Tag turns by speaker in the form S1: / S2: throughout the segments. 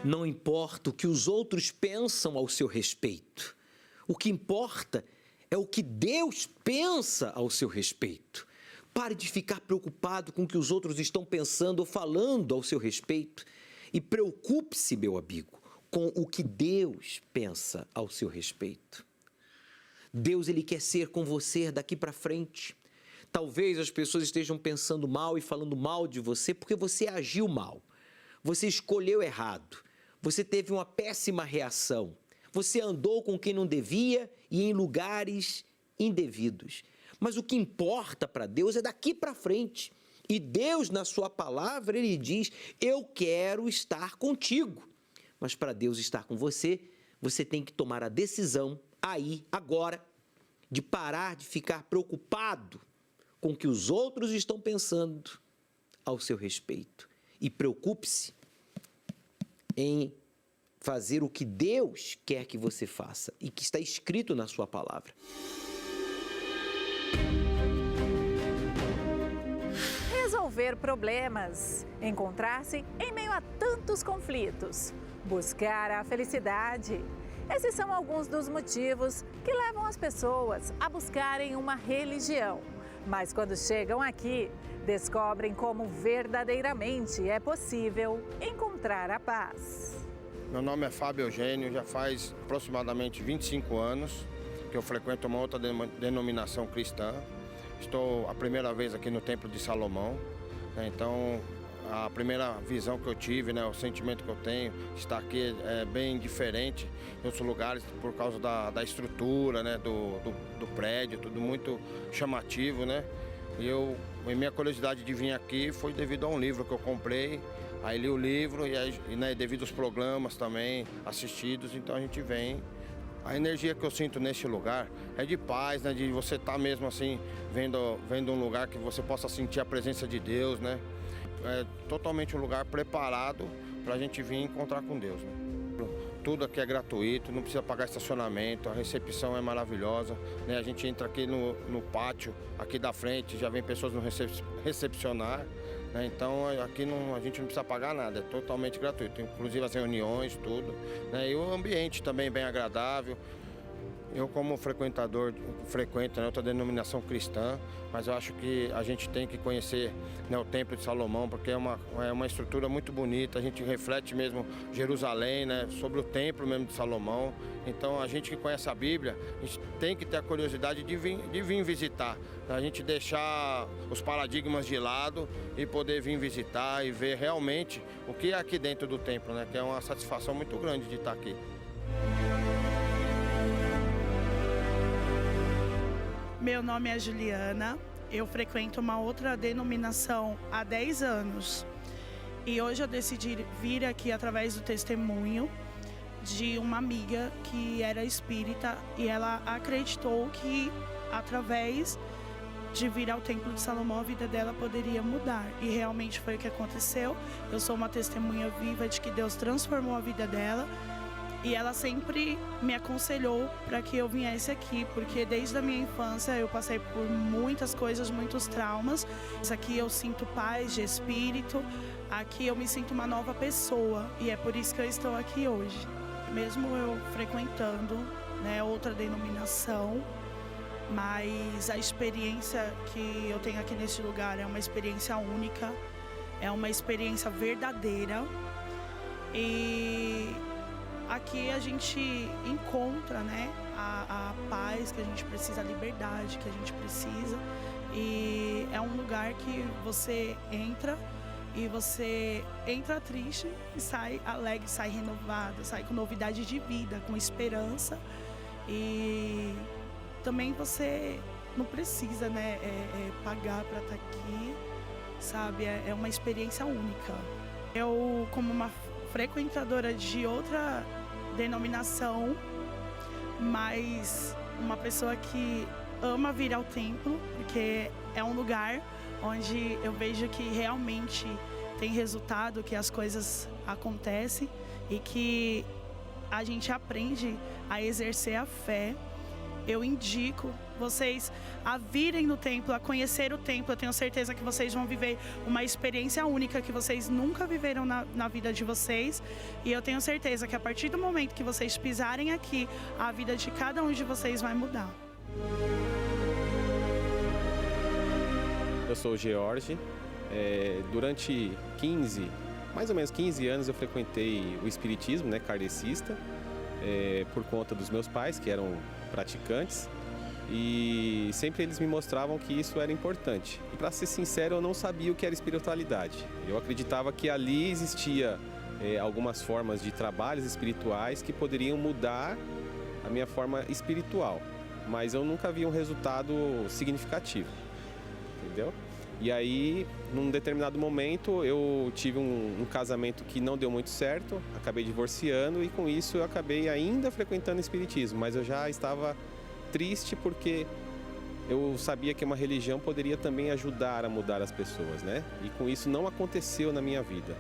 S1: Não importa o que os outros pensam ao seu respeito. O que importa é o que Deus pensa ao seu respeito. Pare de ficar preocupado com o que os outros estão pensando ou falando ao seu respeito e preocupe-se, meu amigo, com o que Deus pensa ao seu respeito. Deus, Ele quer ser com você daqui para frente. Talvez as pessoas estejam pensando mal e falando mal de você porque você agiu mal. Você escolheu errado. Você teve uma péssima reação. Você andou com quem não devia e em lugares indevidos. Mas o que importa para Deus é daqui para frente. E Deus, na sua palavra, Ele diz: eu quero estar contigo. Mas para Deus estar com você, você tem que tomar a decisão aí, agora, de parar de ficar preocupado com o que os outros estão pensando ao seu respeito. E preocupe-se em fazer o que Deus quer que você faça e que está escrito na sua palavra.
S2: Resolver problemas, encontrar-se em meio a tantos conflitos, buscar a felicidade. Esses são alguns dos motivos que levam as pessoas a buscarem uma religião. Mas quando chegam aqui, descobrem como verdadeiramente é possível encontrar a paz.
S3: Meu nome é Fábio Eugênio, já faz aproximadamente 25 anos que eu frequento uma outra denominação cristã. Estou a primeira vez aqui no Templo de Salomão, então a primeira visão que eu tive, o sentimento que eu tenho, estar aqui é bem diferente de outros lugares por causa da estrutura, do prédio, tudo muito chamativo, E minha curiosidade de vir aqui foi devido a um livro que eu comprei, aí li o livro e devido aos programas também assistidos, então a gente vem. A energia que eu sinto neste lugar é de paz, de você estar mesmo assim, vendo um lugar que você possa sentir a presença de Deus, É totalmente um lugar preparado para a gente vir encontrar com Deus. Tudo aqui é gratuito, não precisa pagar estacionamento, a recepção é maravilhosa. A gente entra aqui no pátio, aqui da frente, já vem pessoas nos recepcionar. Então aqui a gente não precisa pagar nada, é totalmente gratuito, inclusive as reuniões, tudo. E o ambiente também bem agradável. Eu, como frequentador, frequento outra denominação cristã, mas eu acho que a gente tem que conhecer o Templo de Salomão, porque é uma estrutura muito bonita, a gente reflete mesmo Jerusalém, sobre o Templo mesmo de Salomão. Então, a gente que conhece a Bíblia, a gente tem que ter a curiosidade de vir visitar, a gente deixar os paradigmas de lado e poder vir visitar e ver realmente o que é aqui dentro do templo, que é uma satisfação muito grande de estar aqui.
S4: Meu nome é Juliana, eu frequento uma outra denominação há 10 anos e hoje eu decidi vir aqui através do testemunho de uma amiga que era espírita e ela acreditou que através de vir ao Templo de Salomão a vida dela poderia mudar e realmente foi o que aconteceu. Eu sou uma testemunha viva de que Deus transformou a vida dela. E ela sempre me aconselhou para que eu viesse aqui, porque desde a minha infância eu passei por muitas coisas, muitos traumas. Aqui eu sinto paz de espírito, aqui eu me sinto uma nova pessoa e é por isso que eu estou aqui hoje. Mesmo eu frequentando outra denominação, mas a experiência que eu tenho aqui nesse lugar é uma experiência única, é uma experiência verdadeira e aqui a gente encontra a paz que a gente precisa, a liberdade que a gente precisa. E é um lugar que você entra e você entra triste e sai alegre, sai renovado, sai com novidade de vida, com esperança. E também você não precisa pagar para estar aqui, sabe? É uma experiência única. Eu, como uma frequentadora de outra denominação, mas uma pessoa que ama vir ao templo, porque é um lugar onde eu vejo que realmente tem resultado, que as coisas acontecem e que a gente aprende a exercer a fé. Eu indico vocês a virem no templo, a conhecer o templo. Eu tenho certeza que vocês vão viver uma experiência única que vocês nunca viveram na vida de vocês. E eu tenho certeza que a partir do momento que vocês pisarem aqui, a vida de cada um de vocês vai mudar.
S5: Eu sou o George. Durante mais ou menos 15 anos eu frequentei o espiritismo, né, kardecista, por conta dos meus pais, que eram praticantes, e sempre eles me mostravam que isso era importante. E para ser sincero, eu não sabia o que era espiritualidade. Eu acreditava que ali existia algumas formas de trabalhos espirituais que poderiam mudar a minha forma espiritual, mas eu nunca vi um resultado significativo, entendeu? E aí, num determinado momento, eu tive um casamento que não deu muito certo, acabei divorciando e com isso eu acabei ainda frequentando o espiritismo, mas eu já estava triste porque eu sabia que uma religião poderia também ajudar a mudar as pessoas, né? E com isso não aconteceu na minha vida.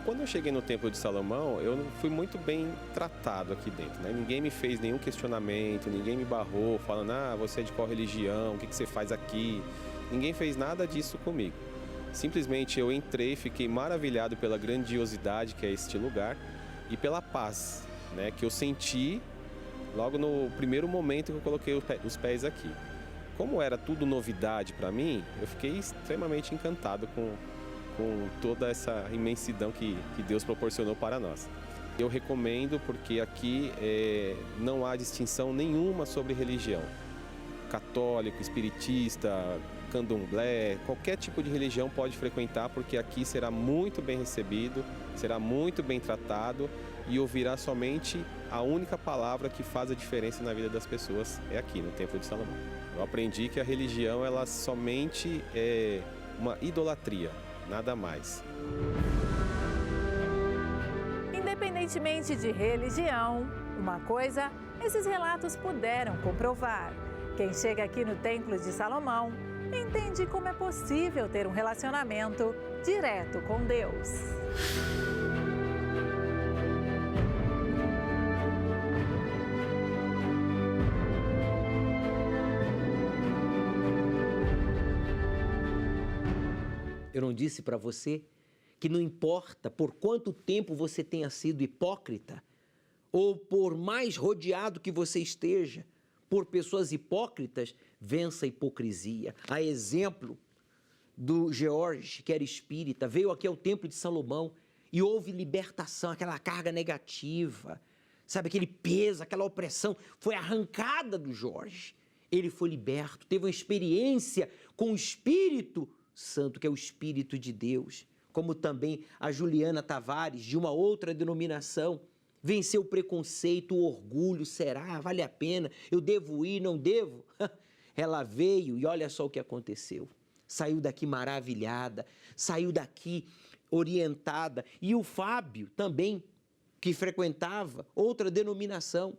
S5: Quando eu cheguei no Templo de Salomão, eu fui muito bem tratado aqui dentro, né? Ninguém me fez nenhum questionamento, ninguém me barrou falando, você é de qual religião, o que você faz aqui? Ninguém fez nada disso comigo. Simplesmente eu entrei, fiquei maravilhado pela grandiosidade que é este lugar e pela paz, né, que eu senti logo no primeiro momento que eu coloquei os pés aqui. Como era tudo novidade para mim, eu fiquei extremamente encantado com toda essa imensidão que Deus proporcionou para nós. Eu recomendo porque aqui não há distinção nenhuma sobre religião. Católico, espiritista, candomblé, qualquer tipo de religião pode frequentar, porque aqui será muito bem recebido, será muito bem tratado e ouvirá somente a única palavra que faz a diferença na vida das pessoas, é aqui no Templo de Salomão. Eu aprendi que a religião ela somente é uma idolatria, nada mais.
S2: Independentemente de religião, uma coisa esses relatos puderam comprovar. Quem chega aqui no Templo de Salomão entende como é possível ter um relacionamento direto com Deus.
S1: Eu não disse para você que não importa por quanto tempo você tenha sido hipócrita, ou por mais rodeado que você esteja por pessoas hipócritas, vença a hipocrisia. A exemplo do George, que era espírita, veio aqui ao Templo de Salomão e houve libertação, aquela carga negativa, sabe, aquele peso, aquela opressão, foi arrancada do George. Ele foi liberto, teve uma experiência com o Espírito Santo, que é o Espírito de Deus, como também a Juliana Tavares, de uma outra denominação, venceu o preconceito, o orgulho, será? Vale a pena? Eu devo ir, não devo? Ela veio e olha só o que aconteceu. Saiu daqui maravilhada, saiu daqui orientada. E o Fábio também, que frequentava outra denominação.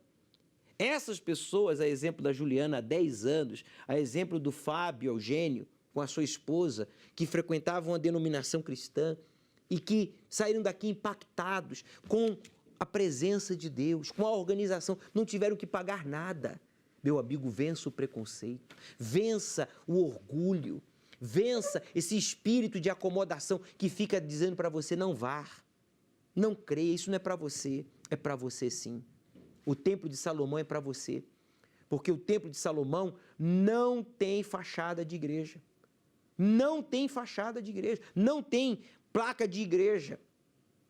S1: Essas pessoas, a exemplo da Juliana há 10 anos, a exemplo do Fábio Eugênio, com a sua esposa, que frequentavam a denominação cristã e que saíram daqui impactados com a presença de Deus, com a organização, não tiveram que pagar nada. Meu amigo, vença o preconceito, vença o orgulho, vença esse espírito de acomodação que fica dizendo para você não vá, não creia, isso não é para você, é para você sim. O Templo de Salomão é para você, porque o Templo de Salomão não tem fachada de igreja, não tem fachada de igreja, não tem placa de igreja.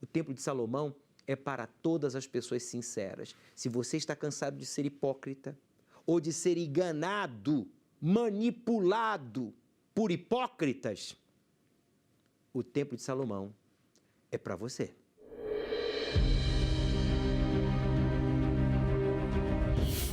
S1: O Templo de Salomão é para todas as pessoas sinceras. Se você está cansado de ser hipócrita ou de ser enganado, manipulado por hipócritas, o Templo de Salomão é para você.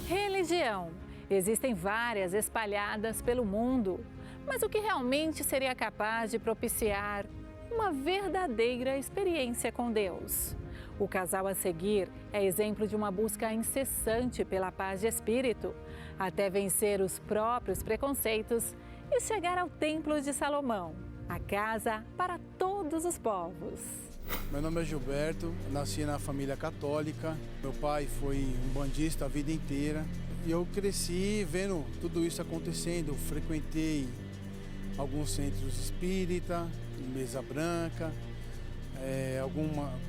S2: Religião. Existem várias espalhadas pelo mundo, mas o que realmente seria capaz de propiciar uma verdadeira experiência com Deus? O casal a seguir é exemplo de uma busca incessante pela paz de espírito, até vencer os próprios preconceitos e chegar ao Templo de Salomão, a casa para todos os povos.
S6: Meu nome é Gilberto, nasci na família católica. Meu pai foi um bandista a vida inteira. E eu cresci vendo tudo isso acontecendo. Frequentei alguns centros espírita, mesa branca,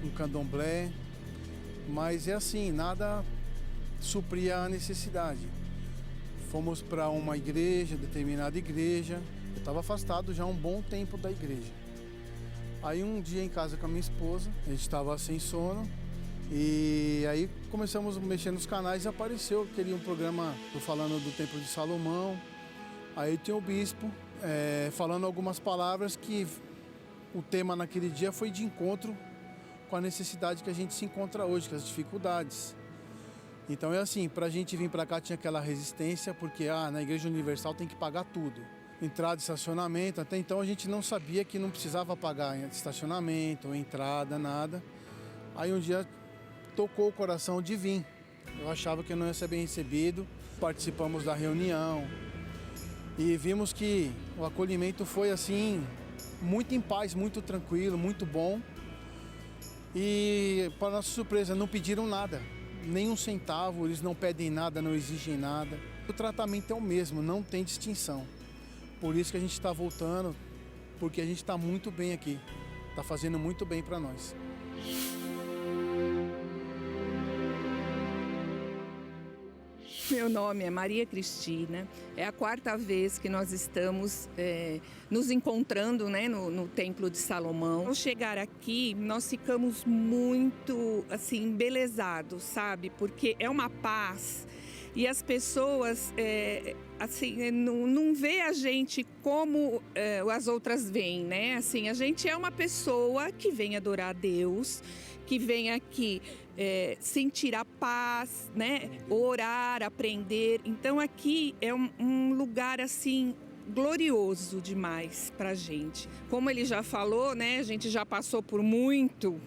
S6: um candomblé. Mas é assim, nada supria a necessidade. Fomos para uma igreja, determinada igreja. Eu estava afastado já há um bom tempo da igreja. Aí um dia em casa com a minha esposa, a gente estava sem sono e aí começamos a mexer nos canais e apareceu aquele programa falando do Templo de Salomão. Aí tinha o bispo falando algumas palavras que o tema naquele dia foi de encontro com a necessidade que a gente se encontra hoje, com as dificuldades. Então é assim, para a gente vir para cá tinha aquela resistência, porque na Igreja Universal tem que pagar tudo. Entrada, estacionamento, até então a gente não sabia que não precisava pagar estacionamento, entrada, nada. Aí um dia tocou o coração de vir. Eu achava que eu não ia ser bem recebido. Participamos da reunião e vimos que o acolhimento foi assim, muito em paz, muito tranquilo, muito bom. E para nossa surpresa, não pediram nada, nem um centavo, eles não pedem nada, não exigem nada. O tratamento é o mesmo, não tem distinção. Por isso que a gente está voltando, porque a gente está muito bem aqui. Está fazendo muito bem para nós.
S7: Meu nome é Maria Cristina. É a 4ª vez que nós estamos nos encontrando, né, no Templo de Salomão. Ao chegar aqui, nós ficamos muito assim, embelezados, sabe? Porque é uma paz. E as pessoas assim, não vê a gente como as outras veem, né? Assim, a gente é uma pessoa que vem adorar a Deus, que vem aqui sentir a paz, né? Orar, aprender. Então aqui é um lugar assim glorioso demais para a gente. Como ele já falou, né? A gente já passou por muitos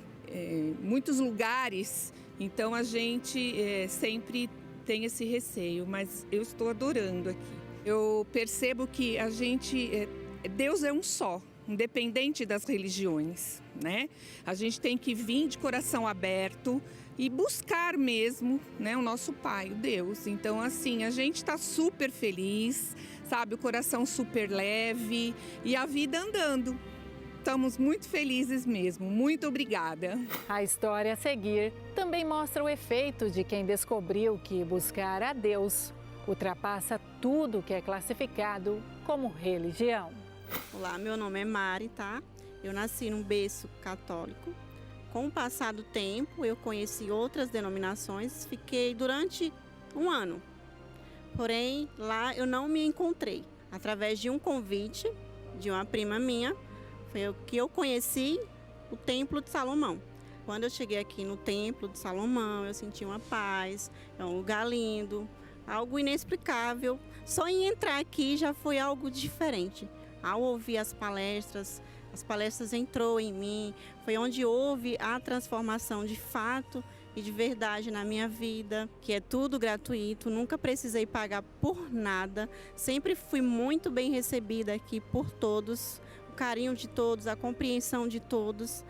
S7: lugares. Então a gente sempre tem esse receio, mas eu estou adorando aqui. Eu percebo que Deus é um só, independente das religiões, né? A gente tem que vir de coração aberto e buscar mesmo, né, o nosso Pai, o Deus. Então, assim, a gente está super feliz, sabe? O coração super leve e a vida andando. Estamos muito felizes mesmo. Muito obrigada.
S2: A história a seguir também mostra o efeito de quem descobriu que buscar a Deus ultrapassa tudo que é classificado como religião.
S8: Olá, meu nome é Mari, tá? Eu nasci num berço católico. Com o passar do tempo, eu conheci outras denominações, fiquei durante um ano. Porém, lá eu não me encontrei. Através de um convite de uma prima minha, foi que eu conheci o Templo de Salomão. Quando eu cheguei aqui no Templo de Salomão, eu senti uma paz, é um lugar lindo, algo inexplicável. Só em entrar aqui já foi algo diferente. Ao ouvir as palestras entrou em mim, foi onde houve a transformação de fato e de verdade na minha vida, que é tudo gratuito, nunca precisei pagar por nada, sempre fui muito bem recebida aqui por todos, o carinho de todos, a compreensão de todos.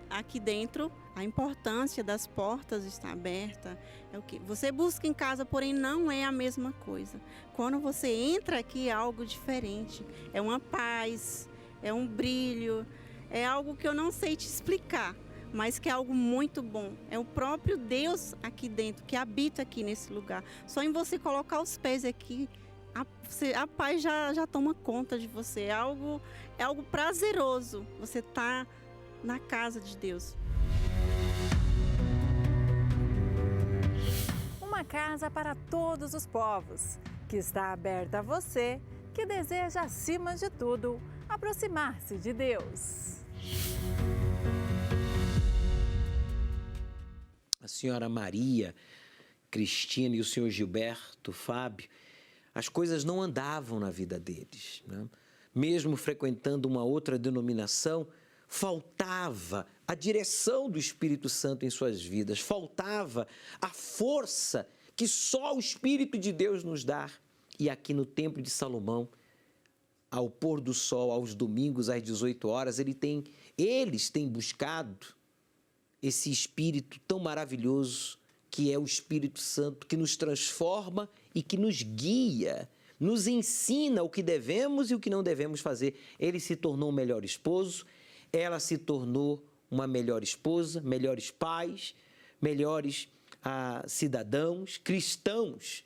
S8: Aqui dentro, a importância das portas está aberta, é o que você busca em casa, porém não é a mesma coisa. Quando você entra aqui é algo diferente, é uma paz, é um brilho, é algo que eu não sei te explicar, mas que é algo muito bom. É o próprio Deus aqui dentro, que habita aqui nesse lugar. Só em você colocar os pés aqui, a paz já toma conta de você. É algo prazeroso, você tá na casa de Deus.
S2: Uma casa para todos os povos, que está aberta a você, que deseja, acima de tudo, aproximar-se de Deus.
S1: A senhora Maria Cristina e o senhor Gilberto, Fábio, as coisas não andavam na vida deles, né? Mesmo frequentando uma outra denominação, faltava a direção do Espírito Santo em suas vidas, faltava a força que só o Espírito de Deus nos dá. E aqui no Templo de Salomão, ao pôr do sol, aos domingos, às 18 horas, ele tem Eles têm buscado esse Espírito tão maravilhoso, que é o Espírito Santo, que nos transforma e que nos guia, nos ensina o que devemos e o que não devemos fazer. Ele se tornou um melhor esposo, ela se tornou uma melhor esposa, melhores pais, melhores cidadãos, cristãos,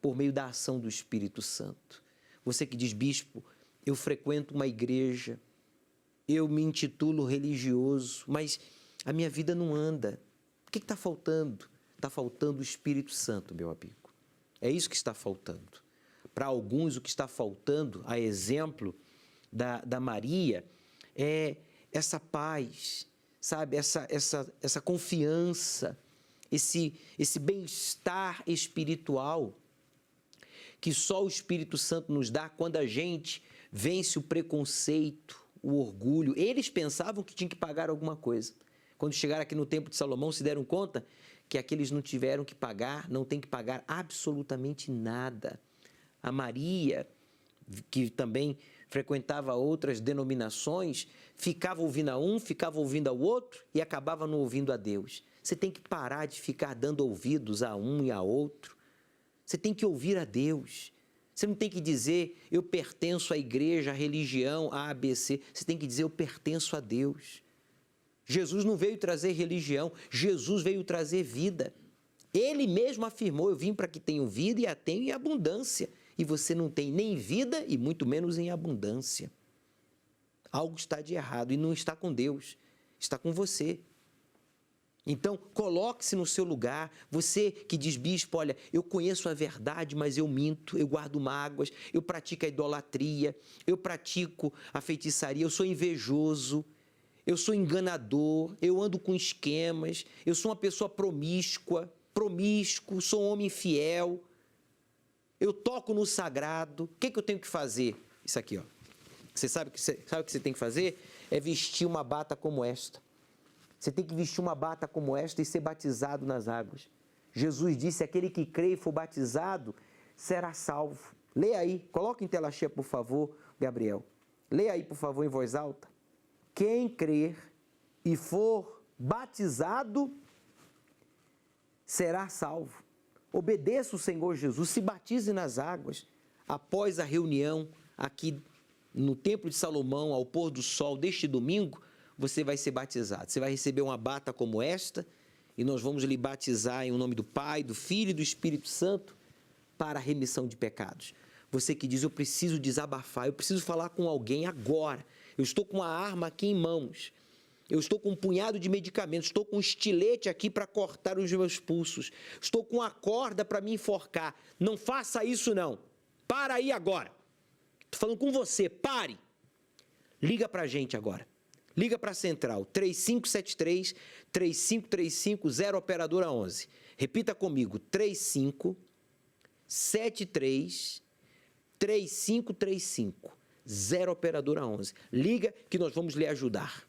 S1: por meio da ação do Espírito Santo. Você que diz, bispo, eu frequento uma igreja, eu me intitulo religioso, mas a minha vida não anda. O que está faltando? Está faltando o Espírito Santo, meu amigo. É isso que está faltando. Para alguns, o que está faltando, a exemplo da Maria, é essa paz, sabe? Essa confiança, esse bem-estar espiritual que só o Espírito Santo nos dá quando a gente vence o preconceito, o orgulho. Eles pensavam que tinham que pagar alguma coisa. Quando chegaram aqui no Templo de Salomão, se deram conta que aqueles não tiveram que pagar, não tem que pagar absolutamente nada. A Maria, que também frequentava outras denominações, ficava ouvindo a um, ficava ouvindo ao outro e acabava não ouvindo a Deus. Você tem que parar de ficar dando ouvidos a um e a outro. Você tem que ouvir a Deus. Você não tem que dizer, eu pertenço à igreja, à religião, à ABC. Você tem que dizer, eu pertenço a Deus. Jesus não veio trazer religião, Jesus veio trazer vida. Ele mesmo afirmou, eu vim para que tenham vida e a tenham em abundância. E você não tem nem vida e muito menos em abundância. Algo está de errado e não está com Deus, está com você. Então, coloque-se no seu lugar. Você que diz, bispo, olha, eu conheço a verdade, mas eu minto, eu guardo mágoas, eu pratico a idolatria, eu pratico a feitiçaria, eu sou invejoso, eu sou enganador, eu ando com esquemas, eu sou uma pessoa promíscuo, sou um homem infiel, eu toco no sagrado. O que eu tenho que fazer? Isso aqui, ó. Você sabe o que você tem que fazer? É vestir uma bata como esta. Você tem que vestir uma bata como esta e ser batizado nas águas. Jesus disse, aquele que crê e for batizado será salvo. Leia aí, coloca em tela cheia, por favor, Gabriel. Leia aí, por favor, em voz alta. Quem crer e for batizado será salvo. Obedeça o Senhor Jesus, se batize nas águas. Após a reunião aqui no Templo de Salomão, ao pôr do sol deste domingo, você vai ser batizado. Você vai receber uma bata como esta e nós vamos lhe batizar em nome do Pai, do Filho e do Espírito Santo para a remissão de pecados. Você que diz, eu preciso desabafar, eu preciso falar com alguém agora. Eu estou com uma arma aqui em mãos. Eu estou com um punhado de medicamentos, estou com um estilete aqui para cortar os meus pulsos. Estou com uma corda para me enforcar. Não faça isso não. Para aí agora. Estou falando com você, pare. Liga para a gente agora. Liga para a central, 3573-3535, 0 operadora 11. Repita comigo, 3573-3535, 0 operadora 11. Liga que nós vamos lhe ajudar.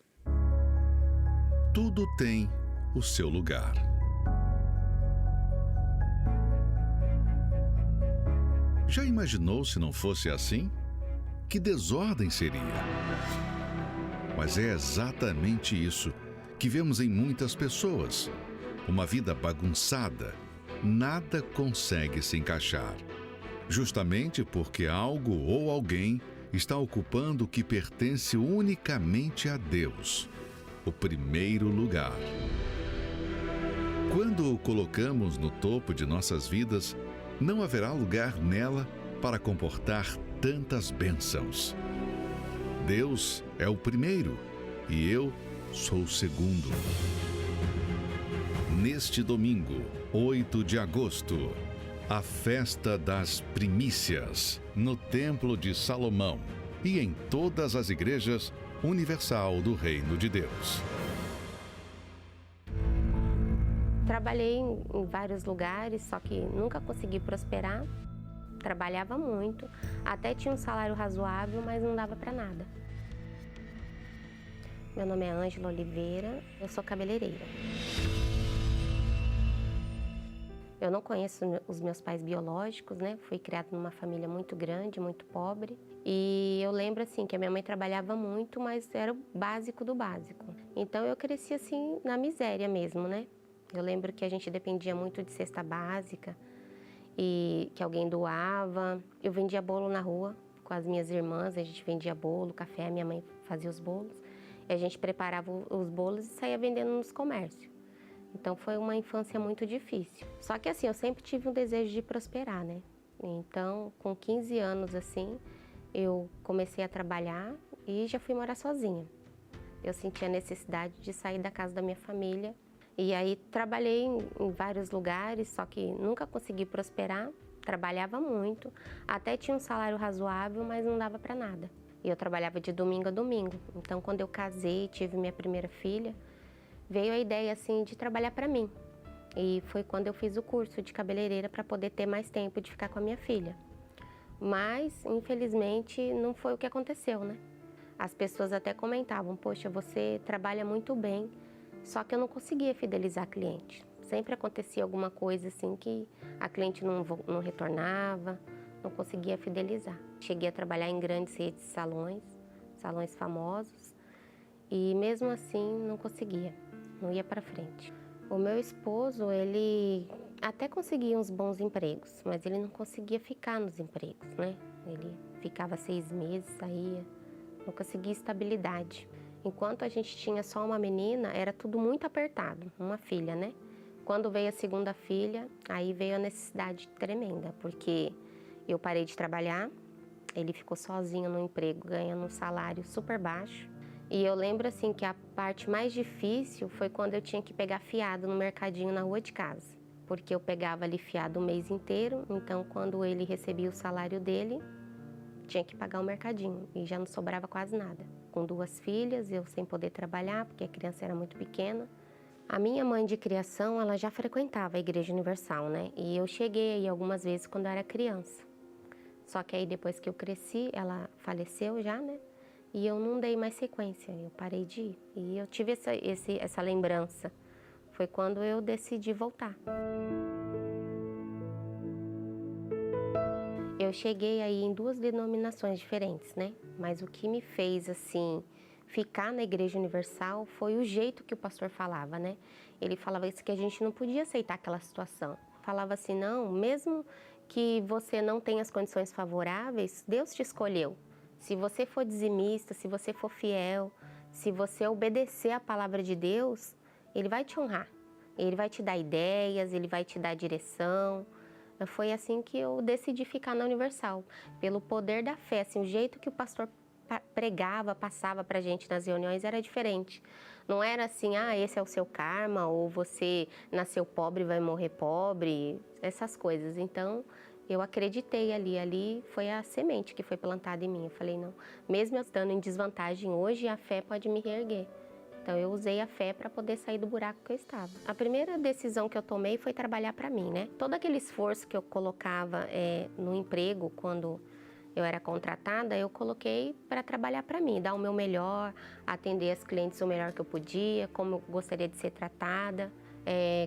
S9: Tudo tem o seu lugar. Já imaginou se não fosse assim? Que desordem seria? Mas é exatamente isso que vemos em muitas pessoas. Uma vida bagunçada, nada consegue se encaixar. Justamente porque algo ou alguém está ocupando o que pertence unicamente a Deus, o primeiro lugar. Quando o colocamos no topo de nossas vidas, não haverá lugar nela para comportar tantas bênçãos. Deus é o primeiro e eu sou o segundo. Neste domingo, 8 de agosto, a festa das primícias no Templo de Salomão e em todas as igrejas universal do Reino de Deus.
S10: Trabalhei em vários lugares, só que nunca consegui prosperar. Trabalhava muito, até tinha um salário razoável, mas não dava para nada. Meu nome é Ângela Oliveira, eu sou cabeleireira. Eu não conheço os meus pais biológicos, né? Fui criada numa família muito grande, muito pobre. E eu lembro, assim, que a minha mãe trabalhava muito, mas era o básico do básico. Então eu cresci, assim, na miséria mesmo, né? Eu lembro que a gente dependia muito de cesta básica e que alguém doava. Eu vendia bolo na rua com as minhas irmãs, a gente vendia bolo, café, minha mãe fazia os bolos. E a gente preparava os bolos e saía vendendo nos comércios. Então foi uma infância muito difícil. Só que assim, eu sempre tive um desejo de prosperar, né? Então, com 15 anos assim, eu comecei a trabalhar e já fui morar sozinha. Eu senti a necessidade de sair da casa da minha família. E aí trabalhei em vários lugares, só que nunca consegui prosperar. Trabalhava muito, até tinha um salário razoável, mas não dava para nada. E eu trabalhava de domingo a domingo. Então, quando eu casei, tive minha primeira filha, veio a ideia assim de trabalhar para mim. E foi quando eu fiz o curso de cabeleireira para poder ter mais tempo de ficar com a minha filha. Mas, infelizmente, não foi o que aconteceu, né? As pessoas até comentavam, poxa, você trabalha muito bem, só que eu não conseguia fidelizar a cliente. Sempre acontecia alguma coisa assim que a cliente não retornava, não conseguia fidelizar. Cheguei a trabalhar em grandes redes de salões famosos, e mesmo assim não conseguia. Não ia para frente. O meu esposo, ele até conseguia uns bons empregos, mas ele não conseguia ficar nos empregos, né? Ele ficava 6 meses, saía, não conseguia estabilidade. Enquanto a gente tinha só uma menina, era tudo muito apertado, uma filha, né? Quando veio a segunda filha, aí veio a necessidade tremenda, porque eu parei de trabalhar, ele ficou sozinho no emprego, ganhando um salário super baixo. E eu lembro assim que a parte mais difícil foi quando eu tinha que pegar fiado no mercadinho na rua de casa. Porque eu pegava ali fiado o mês inteiro, então quando ele recebia o salário dele, tinha que pagar o mercadinho e já não sobrava quase nada. Com 2 filhas, eu sem poder trabalhar, porque a criança era muito pequena. A minha mãe de criação, ela já frequentava a Igreja Universal, né? E eu cheguei aí algumas vezes quando eu era criança. Só que aí depois que eu cresci, ela faleceu já, né? E eu não dei mais sequência, eu parei de ir. E eu tive essa lembrança. Foi quando eu decidi voltar. Eu cheguei aí em 2 denominações diferentes, né? Mas o que me fez, assim, ficar na Igreja Universal foi o jeito que o pastor falava, né? Ele falava isso, que a gente não podia aceitar aquela situação. Falava assim, não, mesmo que você não tenha as condições favoráveis, Deus te escolheu. Se você for dizimista, se você for fiel, se você obedecer à palavra de Deus, Ele vai te honrar. Ele vai te dar ideias, Ele vai te dar direção. Foi assim que eu decidi ficar na Universal, pelo poder da fé. Assim, o jeito que o pastor pregava, passava pra gente nas reuniões era diferente. Não era assim, esse é o seu karma, ou você nasceu pobre e vai morrer pobre, essas coisas. Então, eu acreditei ali foi a semente que foi plantada em mim. Eu falei, não, mesmo eu estando em desvantagem hoje, a fé pode me reerguer. Então, eu usei a fé para poder sair do buraco que eu estava. A primeira decisão que eu tomei foi trabalhar para mim, né? Todo aquele esforço que eu colocava no emprego, quando eu era contratada, eu coloquei para trabalhar para mim, dar o meu melhor, atender as clientes o melhor que eu podia, como eu gostaria de ser tratada.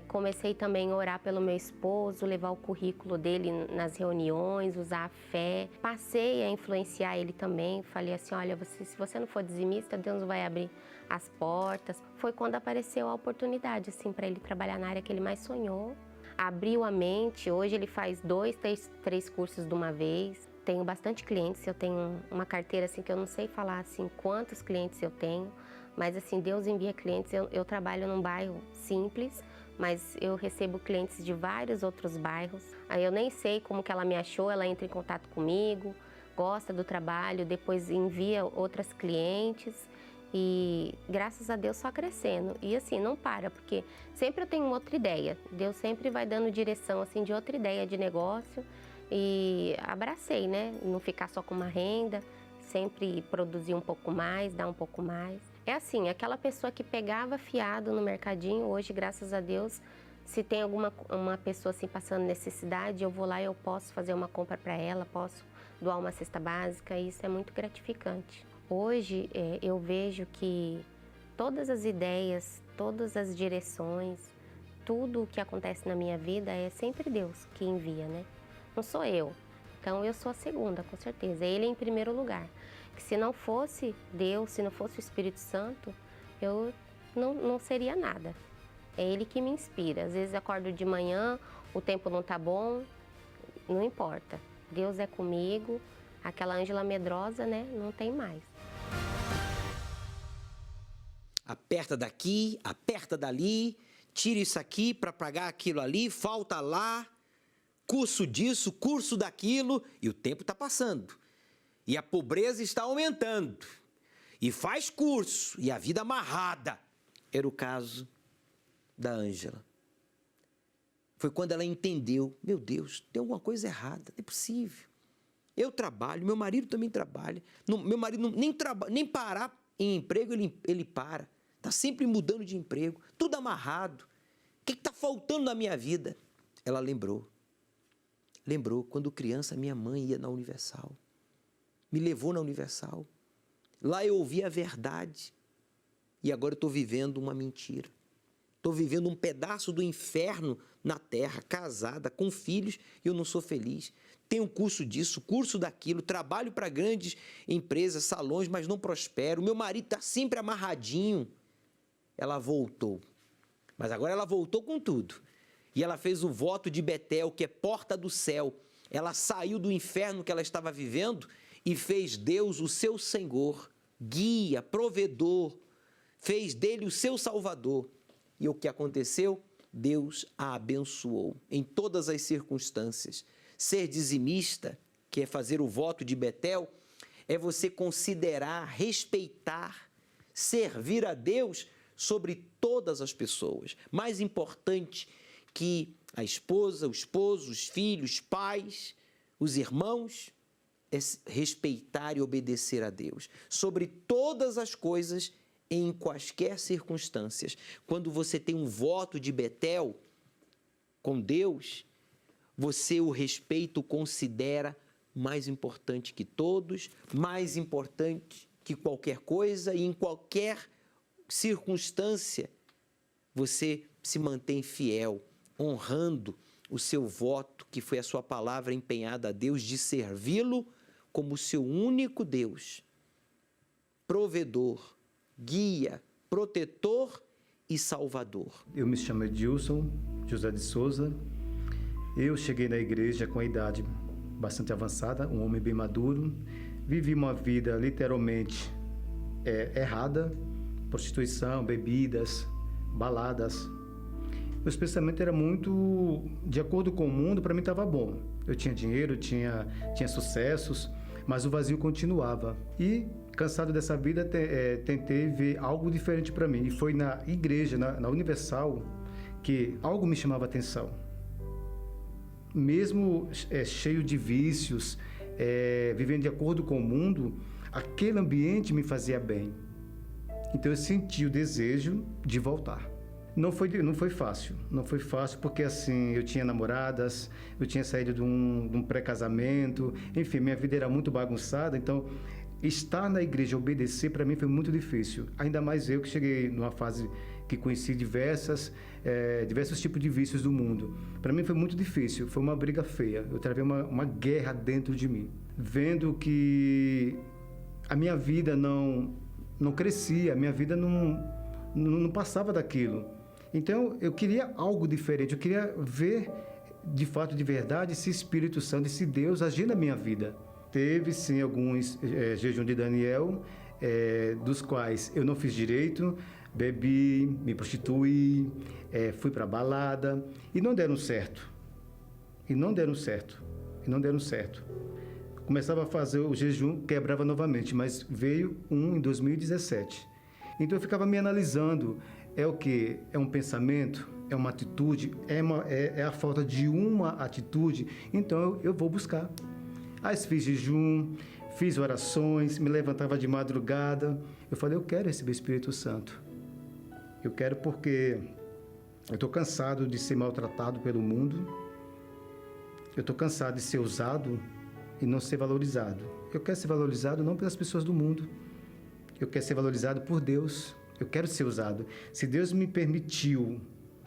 S10: Comecei também a orar pelo meu esposo, levar o currículo dele nas reuniões, usar a fé. Passei a influenciar ele também. Falei assim, olha, se você não for dizimista, Deus vai abrir as portas. Foi quando apareceu a oportunidade assim, para ele trabalhar na área que ele mais sonhou. Abriu a mente. Hoje ele faz 2, 3 cursos de uma vez. Tenho bastante clientes. Eu tenho uma carteira assim, que eu não sei falar assim, quantos clientes eu tenho. Mas assim, Deus envia clientes. Eu trabalho num bairro simples, mas eu recebo clientes de vários outros bairros. Aí eu nem sei como que ela me achou, ela entra em contato comigo, gosta do trabalho, depois envia outras clientes e graças a Deus só crescendo. E assim, não para, porque sempre eu tenho outra ideia. Deus sempre vai dando direção assim de outra ideia de negócio e abracei, né? Não ficar só com uma renda, sempre produzir um pouco mais, dar um pouco mais. É assim, aquela pessoa que pegava fiado no mercadinho, hoje, graças a Deus, se tem uma pessoa assim passando necessidade, eu vou lá e eu posso fazer uma compra para ela, posso doar uma cesta básica, e isso é muito gratificante. Hoje, eu vejo que todas as ideias, todas as direções, tudo o que acontece na minha vida é sempre Deus que envia, né? Não sou eu. Então eu sou a segunda, com certeza. Ele é em primeiro lugar. Que se não fosse Deus, se não fosse o Espírito Santo, eu não seria nada. É Ele que me inspira. Às vezes eu acordo de manhã, o tempo não tá bom, não importa. Deus é comigo, aquela Ângela medrosa, né? Não tem mais.
S1: Aperta daqui, aperta dali, tira isso aqui para pagar aquilo ali, falta lá, curso disso, curso daquilo, e o tempo está passando. E a pobreza está aumentando. E faz curso, e a vida amarrada. Era o caso da Ângela. Foi quando ela entendeu, meu Deus, tem alguma coisa errada, não é possível. Eu trabalho, meu marido também trabalha. Meu marido nem parar em emprego, ele para. Está sempre mudando de emprego, tudo amarrado. O que está faltando na minha vida? Ela lembrou. Lembrou, quando criança, minha mãe ia na Universal. Me levou na Universal. Lá eu ouvi a verdade. E agora eu estou vivendo uma mentira. Estou vivendo um pedaço do inferno na terra, casada, com filhos, e eu não sou feliz. Tenho curso disso, curso daquilo, trabalho para grandes empresas, salões, mas não prospero. Meu marido está sempre amarradinho. Ela voltou. Mas agora ela voltou com tudo. E ela fez o voto de Betel, que é porta do céu. Ela saiu do inferno que ela estava vivendo e fez Deus o seu Senhor, guia, provedor. Fez dele o seu Salvador. E o que aconteceu? Deus a abençoou em todas as circunstâncias. Ser dizimista, que é fazer o voto de Betel, é você considerar, respeitar, servir a Deus sobre todas as pessoas. Mais importante que a esposa, o esposo, os filhos, os pais, os irmãos, é respeitar e obedecer a Deus. Sobre todas as coisas, em quaisquer circunstâncias. Quando você tem um voto de Betel com Deus, você o respeita, o considera mais importante que todos, mais importante que qualquer coisa, e em qualquer circunstância você se mantém fiel, honrando o seu voto, que foi a sua palavra empenhada a Deus, de servi-lo como seu único Deus, provedor, guia, protetor e salvador.
S11: Eu me chamo Edilson José de Souza. Eu cheguei na igreja com a idade bastante avançada, um homem bem maduro. Vivi uma vida literalmente errada, prostituição, bebidas, baladas. Meus pensamentos eram muito de acordo com o mundo. Para mim estava bom. Eu tinha dinheiro, tinha sucessos, mas o vazio continuava. E cansado dessa vida, tentei ver algo diferente para mim. E foi na igreja, na Universal, que algo me chamava a atenção. Mesmo cheio de vícios, vivendo de acordo com o mundo, aquele ambiente me fazia bem. Então eu senti o desejo de voltar. Não foi fácil porque assim, eu tinha namoradas, eu tinha saído de um pré-casamento, enfim, minha vida era muito bagunçada, então estar na igreja, obedecer, para mim foi muito difícil. Ainda mais eu que cheguei numa fase que conheci diversos tipos de vícios do mundo. Para mim foi muito difícil, foi uma briga feia. Eu travei uma guerra dentro de mim, vendo que a minha vida não crescia, a minha vida não passava daquilo. Então eu queria algo diferente, eu queria ver de fato, de verdade, esse Espírito Santo, esse Deus agir na minha vida. Teve sim alguns jejum de Daniel, dos quais eu não fiz direito, bebi, me prostituí, fui para balada e não deram certo. Começava a fazer o jejum, quebrava novamente, mas veio um em 2017. Então eu ficava me analisando, é o quê? É um pensamento? É uma atitude? É a falta de uma atitude? Então eu vou buscar. Aí fiz jejum, fiz orações, me levantava de madrugada. Eu falei, eu quero receber o Espírito Santo. Eu quero porque eu estou cansado de ser maltratado pelo mundo. Eu estou cansado de ser usado e não ser valorizado. Eu quero ser valorizado não pelas pessoas do mundo. Eu quero ser valorizado por Deus. Eu quero ser usado. Se Deus me permitiu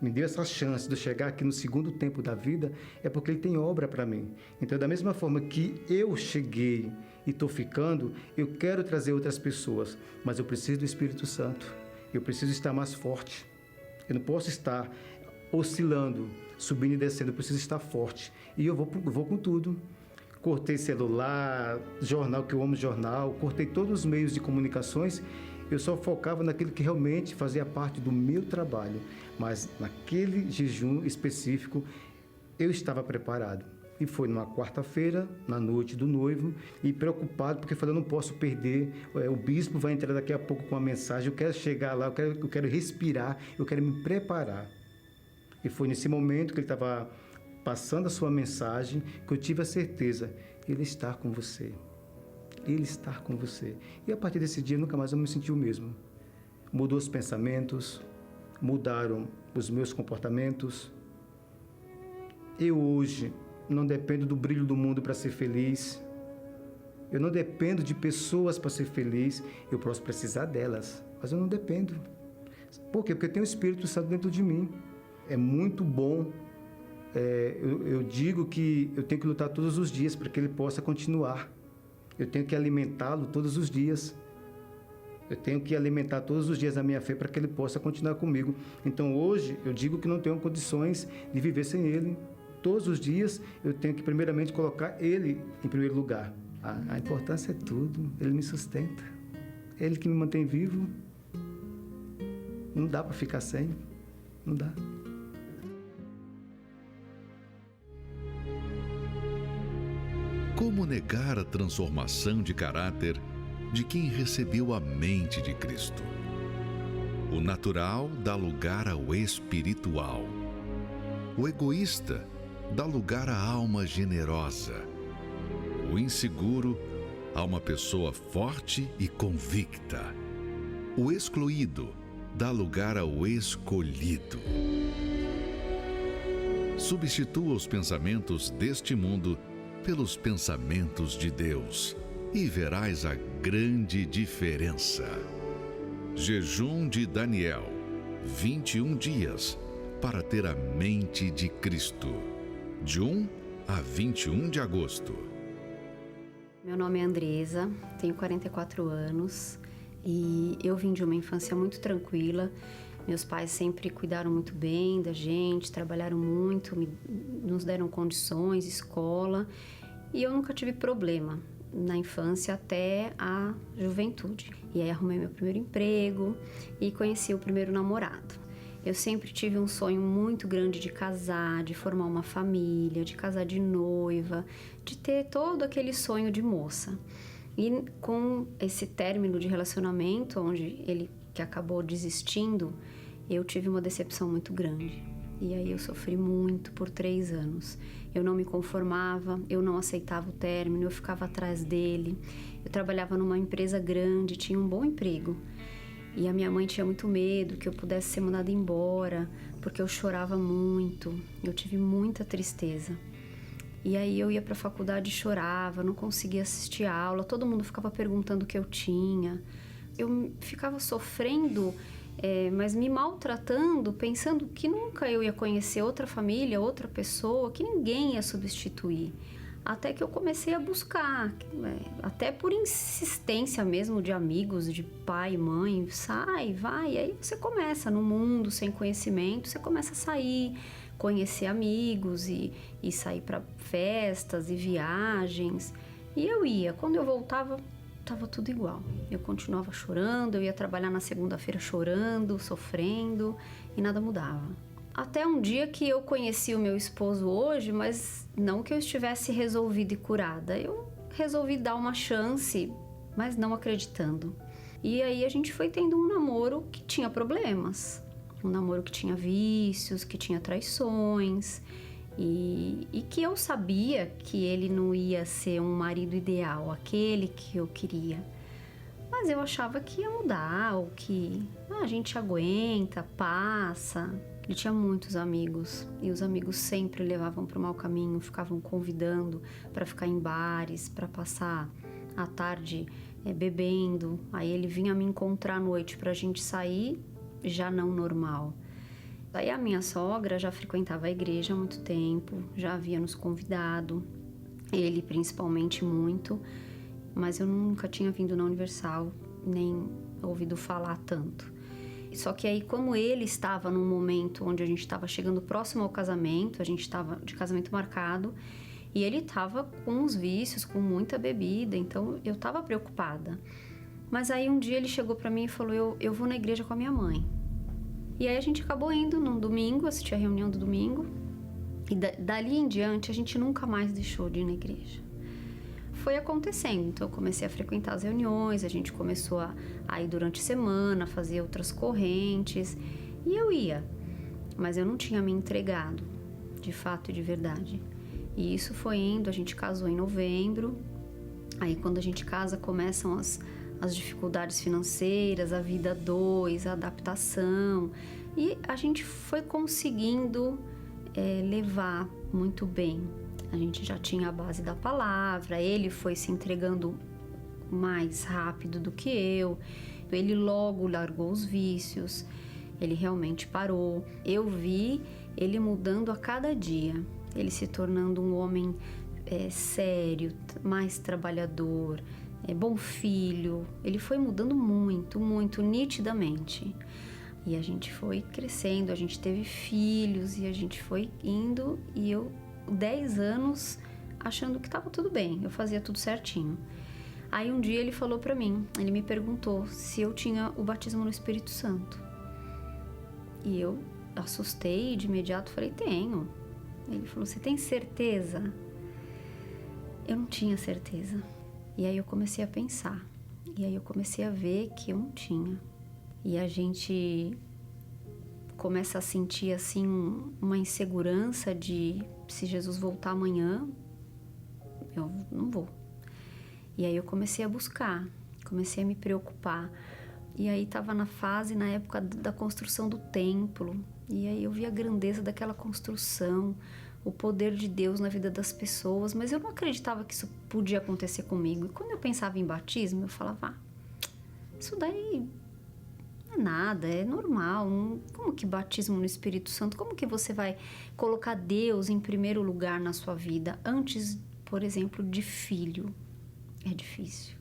S11: me deu essa chance de eu chegar aqui no segundo tempo da vida, é porque Ele tem obra para mim. Então, da mesma forma que eu cheguei e estou ficando, eu quero trazer outras pessoas, mas eu preciso do Espírito Santo. Eu preciso estar mais forte. Eu não posso estar oscilando, subindo e descendo, eu preciso estar forte. E eu vou com tudo. Cortei celular, jornal, que eu amo jornal, cortei todos os meios de comunicações. Eu só focava naquilo que realmente fazia parte do meu trabalho. Mas naquele jejum específico, eu estava preparado. E foi numa quarta-feira, na noite do noivo, e preocupado, porque falei, eu não posso perder, o bispo vai entrar daqui a pouco com uma mensagem, eu quero chegar lá, eu quero respirar, eu quero me preparar. E foi nesse momento que ele estava passando a sua mensagem, que eu tive a certeza, Ele está com você. Ele está com você. E a partir desse dia, nunca mais eu me senti o mesmo. Mudou os pensamentos, mudaram os meus comportamentos. Eu hoje não dependo do brilho do mundo para ser feliz. Eu não dependo de pessoas para ser feliz. Eu posso precisar delas, mas eu não dependo. Por quê? Porque eu tenho o Espírito Santo dentro de mim. É muito bom. Eu digo que eu tenho que lutar todos os dias para que ele possa continuar. Eu tenho que alimentá-lo todos os dias. Eu tenho que alimentar todos os dias a minha fé para que ele possa continuar comigo. Então hoje eu digo que não tenho condições de viver sem ele. Todos os dias eu tenho que primeiramente colocar ele em primeiro lugar. A importância é tudo. Ele me sustenta. Ele que me mantém vivo. Não dá para ficar sem. Não dá.
S9: Como negar a transformação de caráter de quem recebeu a mente de Cristo? O natural dá lugar ao espiritual. O egoísta dá lugar à alma generosa. O inseguro a uma pessoa forte e convicta. O excluído dá lugar ao escolhido. Substitua os pensamentos deste mundo pelos pensamentos de Deus e verás a grande diferença. Jejum de Daniel, 21 dias para ter a mente de Cristo, de 1 a 21 de agosto.
S12: Meu nome é Andresa, tenho 44 anos e eu vim de uma infância muito tranquila. Meus pais sempre cuidaram muito bem da gente, trabalharam muito, nos deram condições, escola, e eu nunca tive problema na infância até a juventude. E aí arrumei meu primeiro emprego e conheci o primeiro namorado. Eu sempre tive um sonho muito grande de casar, de formar uma família, de casar de noiva, de ter todo aquele sonho de moça. E com esse término de relacionamento, onde ele que acabou desistindo, eu tive uma decepção muito grande. E aí eu sofri muito por 3 anos. Eu não me conformava, eu não aceitava o término, eu ficava atrás dele. Eu trabalhava numa empresa grande, tinha um bom emprego. E a minha mãe tinha muito medo que eu pudesse ser mandada embora, porque eu chorava muito, eu tive muita tristeza. E aí eu ia para a faculdade e chorava, não conseguia assistir a aula, todo mundo ficava perguntando o que eu tinha. Eu ficava sofrendo, mas me maltratando, pensando que nunca eu ia conhecer outra família, outra pessoa, que ninguém ia substituir. Até que eu comecei a buscar, até por insistência mesmo de amigos, de pai, mãe, sai, vai. Aí você começa no mundo sem conhecimento, você começa a sair, conhecer amigos e sair para festas e viagens. E eu ia, quando eu voltava, estava tudo igual. Eu continuava chorando, eu ia trabalhar na segunda-feira chorando, sofrendo e nada mudava. Até um dia que eu conheci o meu esposo hoje, mas não que eu estivesse resolvida e curada. Eu resolvi dar uma chance, mas não acreditando. E aí a gente foi tendo um namoro que tinha problemas. Um namoro que tinha vícios, que tinha traições. E que eu sabia que ele não ia ser um marido ideal, aquele que eu queria. Mas eu achava que ia mudar, ou que a gente aguenta, passa. Ele tinha muitos amigos e os amigos sempre levavam para o mau caminho, ficavam convidando para ficar em bares, para passar a tarde bebendo. Aí ele vinha me encontrar à noite para a gente sair, já não normal. Aí a minha sogra já frequentava a igreja há muito tempo, já havia nos convidado, ele principalmente muito, mas eu nunca tinha vindo na Universal, nem ouvido falar tanto. Só que aí, como ele estava num momento onde a gente estava chegando próximo ao casamento, a gente estava de casamento marcado, e ele estava com os vícios, com muita bebida, então eu estava preocupada. Mas aí um dia ele chegou para mim e falou, eu vou na igreja com a minha mãe. E aí a gente acabou indo num domingo, assistir a reunião do domingo, e dali em diante a gente nunca mais deixou de ir na igreja. Foi acontecendo, então eu comecei a frequentar as reuniões, a gente começou a ir durante a semana, fazer outras correntes, e eu ia, mas eu não tinha me entregado, de fato e de verdade. E isso foi indo, a gente casou em novembro, aí quando a gente casa começam as dificuldades financeiras, a vida a dois, a adaptação, e a gente foi conseguindo levar muito bem. A gente já tinha a base da palavra, ele foi se entregando mais rápido do que eu, ele logo largou os vícios, ele realmente parou. Eu vi ele mudando a cada dia, ele se tornando um homem sério, mais trabalhador, bom filho. Ele foi mudando muito, muito, nitidamente. E a gente foi crescendo, a gente teve filhos e a gente foi indo, e eu 10 anos achando que estava tudo bem, eu fazia tudo certinho. Aí um dia ele falou para mim, ele me perguntou se eu tinha o batismo no Espírito Santo. E eu assustei e de imediato falei, tenho. Ele falou, você tem certeza? Eu não tinha certeza. E aí eu comecei a pensar, e aí eu comecei a ver que eu não tinha. E a gente começa a sentir assim uma insegurança de se Jesus voltar amanhã, eu não vou. E aí eu comecei a buscar, comecei a me preocupar. E aí estava na época da construção do templo, e aí eu vi a grandeza daquela construção, o poder de Deus na vida das pessoas, mas eu não acreditava que isso podia acontecer comigo. E quando eu pensava em batismo, eu falava, isso daí não é nada, é normal. Como que batismo no Espírito Santo? Como que você vai colocar Deus em primeiro lugar na sua vida antes, por exemplo, de filho? É difícil.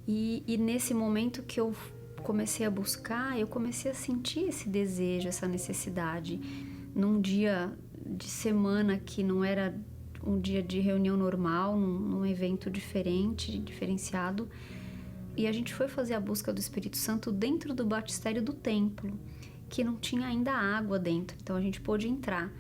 S12: E nesse momento que eu comecei a buscar, eu comecei a sentir esse desejo, essa necessidade. Num dia de semana que não era um dia de reunião normal, num evento diferenciado, e a gente foi fazer a busca do Espírito Santo dentro do batistério do templo, que não tinha ainda água dentro, então a gente pôde entrar.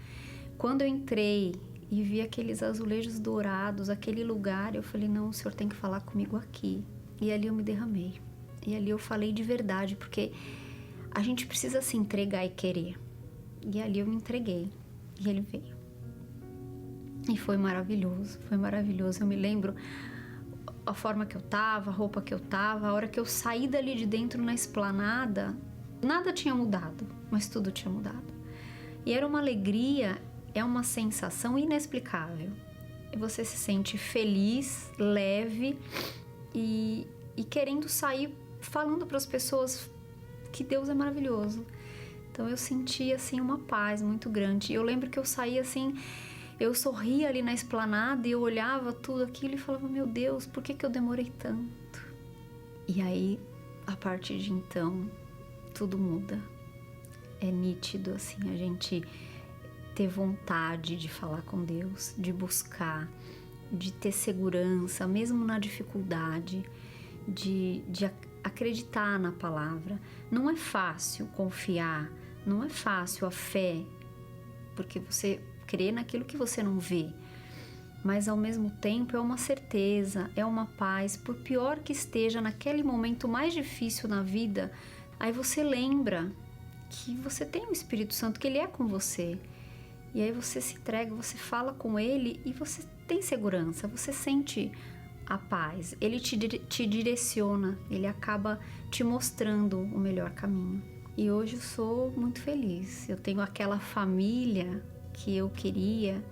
S12: Quando eu entrei e vi aqueles azulejos dourados, aquele lugar, eu falei, não, o Senhor tem que falar comigo aqui. E ali eu me derramei, e ali eu falei de verdade, porque a gente precisa se entregar e querer. E ali eu me entreguei, e ele veio. E foi maravilhoso, foi maravilhoso. Eu me lembro a forma que eu tava, a roupa que eu tava, a hora que eu saí dali de dentro na esplanada, nada tinha mudado, mas tudo tinha mudado. E era uma alegria, é uma sensação inexplicável. E você se sente feliz, leve e querendo sair falando para as pessoas que Deus é maravilhoso. Então eu senti assim uma paz muito grande. Eu lembro que eu saía assim, eu sorria ali na esplanada e eu olhava tudo aquilo e falava, meu Deus, por que eu demorei tanto? E aí, a partir de então, tudo muda. É nítido assim, a gente ter vontade de falar com Deus, de buscar, de ter segurança, mesmo na dificuldade, de acreditar na palavra. Não é fácil confiar, não é fácil a fé, porque você crê naquilo que você não vê, mas ao mesmo tempo é uma certeza, é uma paz, por pior que esteja naquele momento mais difícil na vida, aí você lembra que você tem o Espírito Santo, que Ele é com você, e aí você se entrega, você fala com Ele e você tem segurança, você sente a paz, Ele te direciona, Ele acaba te mostrando o melhor caminho. E hoje eu sou muito feliz, eu tenho aquela família que eu queria,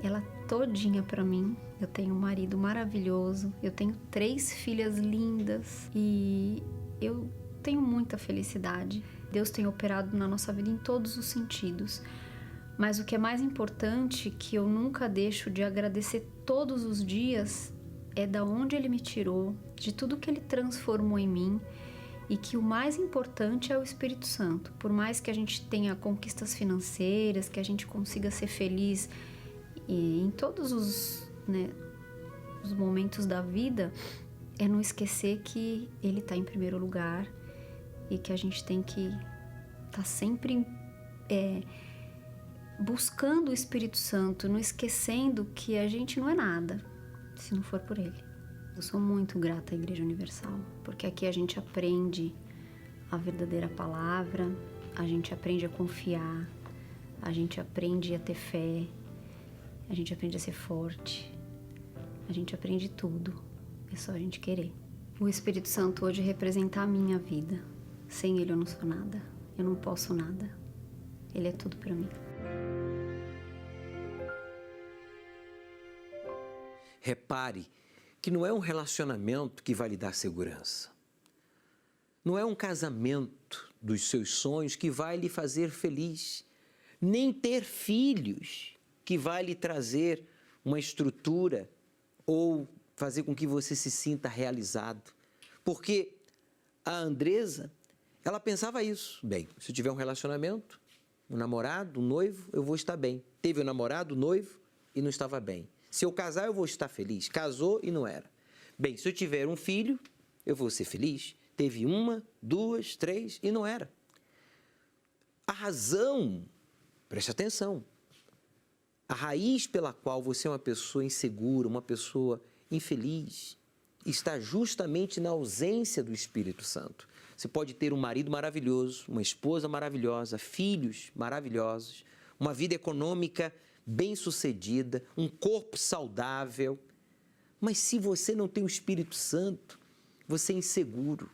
S12: ela todinha para mim. Eu tenho um marido maravilhoso, eu tenho 3 filhas lindas e eu tenho muita felicidade. Deus tem operado na nossa vida em todos os sentidos. Mas o que é mais importante, que eu nunca deixo de agradecer todos os dias, é da onde Ele me tirou, de tudo que Ele transformou em mim, e que o mais importante é o Espírito Santo. Por mais que a gente tenha conquistas financeiras, que a gente consiga ser feliz em todos os momentos da vida, é não esquecer que Ele está em primeiro lugar e que a gente tem que estar sempre buscando o Espírito Santo, não esquecendo que a gente não é nada se não for por Ele. Eu sou muito grata à Igreja Universal, porque aqui a gente aprende a verdadeira palavra, a gente aprende a confiar, a gente aprende a ter fé, a gente aprende a ser forte, a gente aprende tudo, é só a gente querer. O Espírito Santo hoje representa a minha vida. Sem Ele eu não sou nada, eu não posso nada. Ele é tudo para mim.
S1: Repare que não é um relacionamento que vai lhe dar segurança. Não é um casamento dos seus sonhos que vai lhe fazer feliz. Nem ter filhos que vai lhe trazer uma estrutura ou fazer com que você se sinta realizado. Porque a Andresa, ela pensava isso. Bem, se eu tiver um relacionamento, um namorado, um noivo, eu vou estar bem. Teve um namorado, um noivo e não estava bem. Se eu casar, eu vou estar feliz. Casou e não era. Bem, se eu tiver um filho, eu vou ser feliz. Teve 1, 2, 3 e não era. A razão, preste atenção, a raiz pela qual você é uma pessoa insegura, uma pessoa infeliz, está justamente na ausência do Espírito Santo. Você pode ter um marido maravilhoso, uma esposa maravilhosa, filhos maravilhosos, uma vida econômica bem-sucedida, um corpo saudável, mas se você não tem o Espírito Santo, você é inseguro,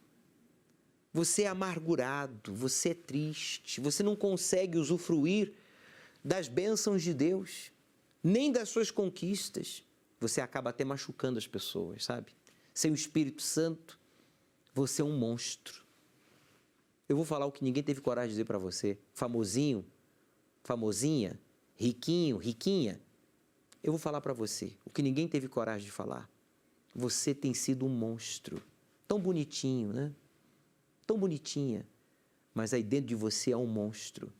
S1: você é amargurado, você é triste, você não consegue usufruir das bênçãos de Deus, nem das suas conquistas. Você acaba até machucando as pessoas, sabe? Sem o Espírito Santo, você é um monstro. Eu vou falar o que ninguém teve coragem de dizer para você. Famosinho, famosinha, riquinho, riquinha. Eu vou falar para você o que ninguém teve coragem de falar. Você tem sido um monstro. Tão bonitinho, né? Tão bonitinha. Mas aí dentro de você é um monstro.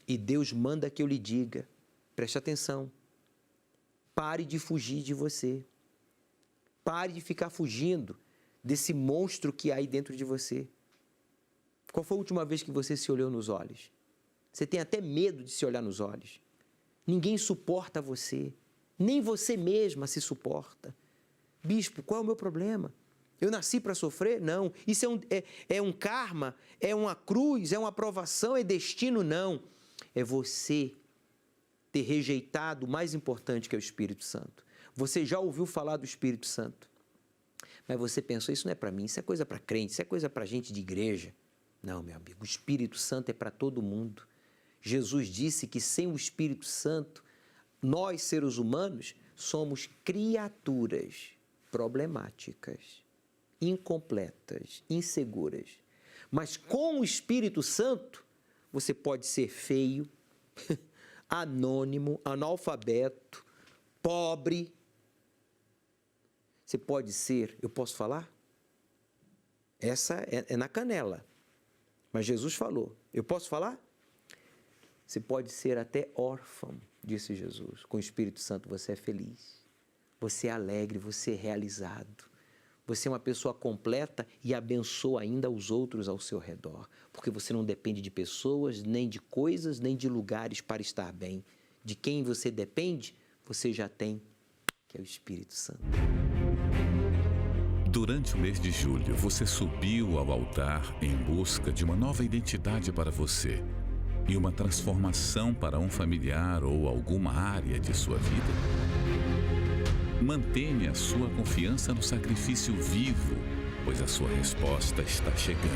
S1: E Deus manda que eu lhe diga, preste atenção, pare de fugir de você. Pare de ficar fugindo desse monstro que há aí dentro de você. Qual foi a última vez que você se olhou nos olhos? Você tem até medo de se olhar nos olhos. Ninguém suporta você, nem você mesma se suporta. Bispo, qual é o meu problema? Eu nasci para sofrer? Não. Isso é um karma? É uma cruz? É uma aprovação? É destino? Não. É você ter rejeitado o mais importante, que é o Espírito Santo. Você já ouviu falar do Espírito Santo, mas você pensou, isso não é para mim, isso é coisa para crente, isso é coisa para gente de igreja. Não, meu amigo, o Espírito Santo é para todo mundo. Jesus disse que sem o Espírito Santo, nós, seres humanos, somos criaturas problemáticas, incompletas, inseguras. Mas com o Espírito Santo, você pode ser feio, anônimo, analfabeto, pobre. Você pode ser, eu posso falar? Essa é na canela. Mas Jesus falou, eu posso falar? Você pode ser até órfão, disse Jesus. Com o Espírito Santo você é feliz, você é alegre, você é realizado. Você é uma pessoa completa e abençoa ainda os outros ao seu redor. Porque você não depende de pessoas, nem de coisas, nem de lugares para estar bem. De quem você depende, você já tem, que é o Espírito Santo.
S13: Durante o mês de julho, você subiu ao altar em busca de uma nova identidade para você e uma transformação para um familiar ou alguma área de sua vida? Mantenha a sua confiança no sacrifício vivo, pois a sua resposta está chegando.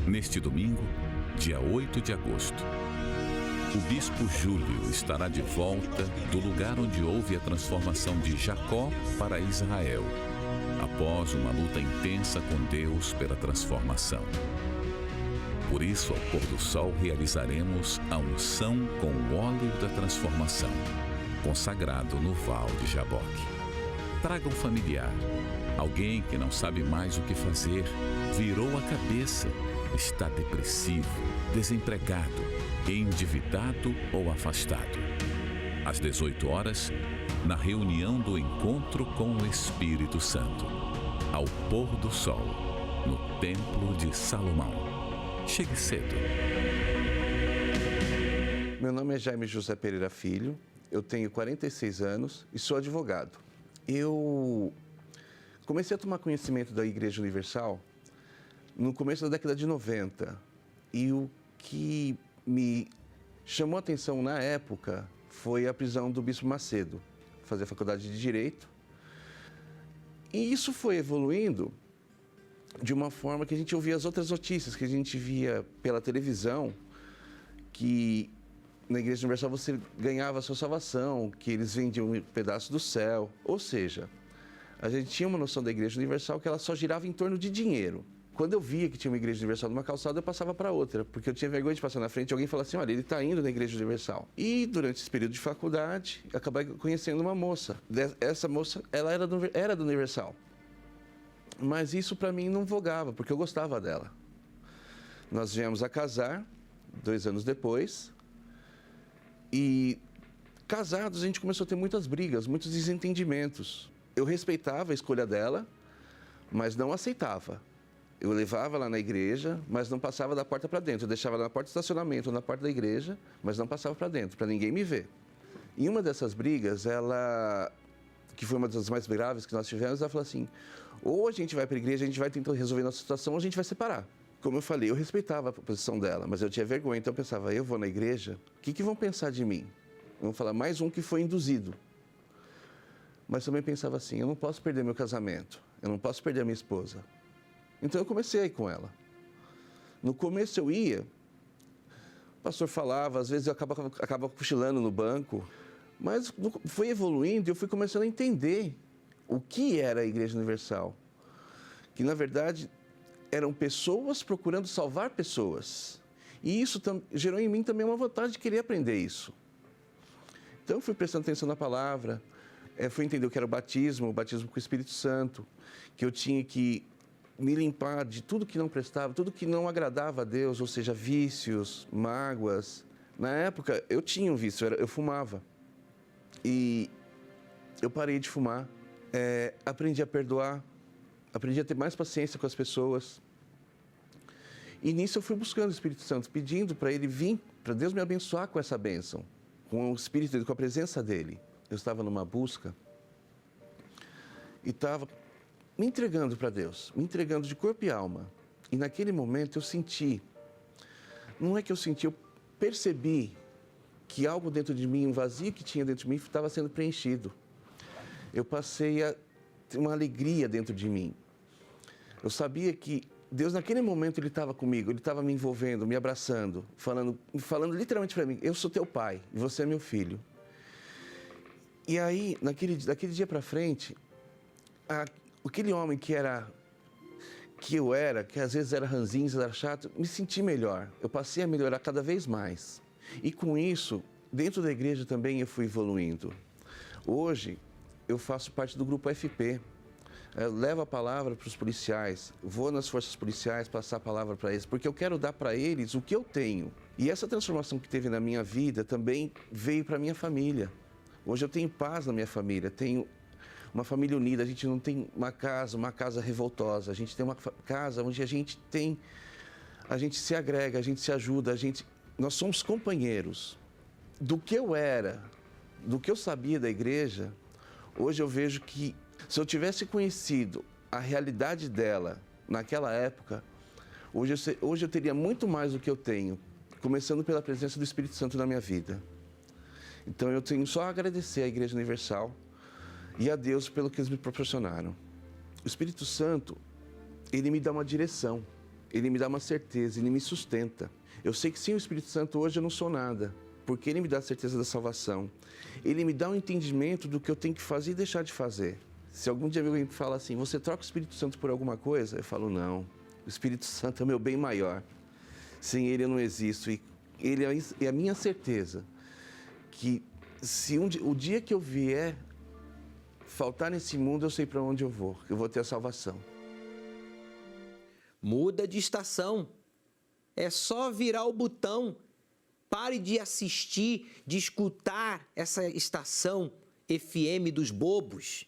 S13: Neste domingo, dia 8 de agosto, o Bispo Júlio estará de volta do lugar onde houve a transformação de Jacó para Israel, a após uma luta intensa com Deus pela transformação. Por isso, ao pôr do sol, realizaremos a unção com o óleo da transformação, consagrado no Val de Jaboque. Traga um familiar, alguém que não sabe mais o que fazer, virou a cabeça, está depressivo, desempregado, endividado ou afastado. Às 18 horas, na reunião do Encontro com o Espírito Santo, ao pôr do sol, no Templo de Salomão. Chegue cedo.
S14: Meu nome é Jaime José Pereira Filho, eu tenho 46 anos e sou advogado. Eu comecei a tomar conhecimento da Igreja Universal no começo da década de 90 e o que me chamou a atenção na época foi a prisão do Bispo Macedo, fazer a faculdade de Direito. E isso foi evoluindo de uma forma que a gente ouvia as outras notícias, que a gente via pela televisão, que na Igreja Universal você ganhava a sua salvação, que eles vendiam um pedaço do céu. Ou seja, a gente tinha uma noção da Igreja Universal que ela só girava em torno de dinheiro. Quando eu via que tinha uma Igreja Universal numa calçada, eu passava para outra, porque eu tinha vergonha de passar na frente e alguém falar assim, olha, ele está indo na Igreja Universal. E durante esse período de faculdade, eu acabei conhecendo uma moça. Essa moça, ela era do Universal. Mas isso para mim não vogava, porque eu gostava dela. Nós viemos a casar 2 anos depois. E casados a gente começou a ter muitas brigas, muitos desentendimentos. Eu respeitava a escolha dela, mas não aceitava. Eu levava lá na igreja, mas não passava da porta para dentro. Eu deixava ela na porta do estacionamento ou na porta da igreja, mas não passava para dentro, para ninguém me ver. Em uma dessas brigas, ela, que foi uma das mais graves que nós tivemos, ela falou assim, ou a gente vai para a igreja, a gente vai tentar resolver nossa situação, ou a gente vai separar. Como eu falei, eu respeitava a posição dela, mas eu tinha vergonha, então eu pensava, eu vou na igreja, o que vão pensar de mim? Vão falar, mais um que foi induzido. Mas também pensava assim, eu não posso perder meu casamento, eu não posso perder a minha esposa. Então eu comecei a ir com ela. No começo eu ia, o pastor falava, às vezes eu acabava cochilando no banco, mas foi evoluindo e eu fui começando a entender o que era a Igreja Universal. Que na verdade eram pessoas procurando salvar pessoas. E isso gerou em mim também uma vontade de querer aprender isso. Então eu fui prestando atenção na palavra, fui entender o que era o batismo com o Espírito Santo, que eu tinha que me limpar de tudo que não prestava, tudo que não agradava a Deus, ou seja, vícios, mágoas. Na época, eu tinha um vício, eu fumava. E eu parei de fumar, aprendi a perdoar, aprendi a ter mais paciência com as pessoas. E nisso eu fui buscando o Espírito Santo, pedindo para ele vir, para Deus me abençoar com essa bênção, com o Espírito dele, com a presença dele. Eu estava numa busca e estava me entregando para Deus, me entregando de corpo e alma. E naquele momento eu senti, não é que eu senti, eu percebi que algo dentro de mim, um vazio que tinha dentro de mim, estava sendo preenchido. Eu passei a ter uma alegria dentro de mim. Eu sabia que Deus, naquele momento, Ele estava comigo, Ele estava me envolvendo, me abraçando, falando literalmente para mim, eu sou teu pai e você é meu filho. E aí, daquele dia para frente, aquele homem que às vezes era ranzinza, era chato, me senti melhor. Eu passei a melhorar cada vez mais. E com isso, dentro da igreja também eu fui evoluindo. Hoje, eu faço parte do grupo FP. Eu levo a palavra para os policiais, vou nas forças policiais passar a palavra para eles, porque eu quero dar para eles o que eu tenho. E essa transformação que teve na minha vida também veio para a minha família. Hoje eu tenho paz na minha família, tenho uma família unida, a gente não tem uma casa revoltosa, a gente tem uma casa onde a gente se agrega, a gente se ajuda, nós somos companheiros. Do que eu era, do que eu sabia da igreja, hoje eu vejo que se eu tivesse conhecido a realidade dela naquela época, hoje eu teria muito mais do que eu tenho, começando pela presença do Espírito Santo na minha vida. Então eu tenho só a agradecer à Igreja Universal e a Deus pelo que eles me proporcionaram. O Espírito Santo, ele me dá uma direção, ele me dá uma certeza, ele me sustenta. Eu sei que sem o Espírito Santo hoje eu não sou nada, porque ele me dá a certeza da salvação. Ele me dá um entendimento do que eu tenho que fazer e deixar de fazer. Se algum dia alguém me fala assim, você troca o Espírito Santo por alguma coisa? Eu falo, não. O Espírito Santo é o meu bem maior. Sem ele eu não existo. E ele é a minha certeza que se o dia que eu vier faltar nesse mundo, eu sei para onde eu vou ter a salvação.
S1: Muda de estação. É só virar o botão. Pare de assistir, de escutar essa estação FM dos bobos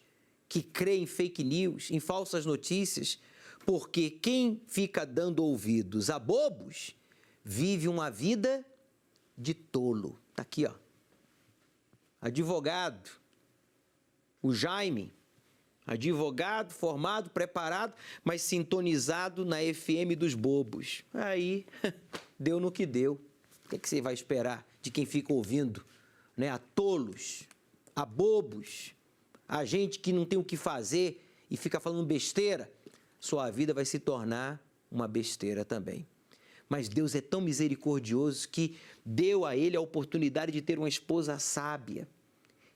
S1: que crê em fake news, em falsas notícias, porque quem fica dando ouvidos a bobos vive uma vida de tolo. Tá aqui, ó. Advogado, o Jaime, advogado, formado, preparado, mas sintonizado na FM dos bobos. Aí, deu no que deu. O que você vai esperar de quem fica ouvindo, né? A tolos, a bobos, a gente que não tem o que fazer e fica falando besteira? Sua vida vai se tornar uma besteira também. Mas Deus é tão misericordioso que deu a ele a oportunidade de ter uma esposa sábia,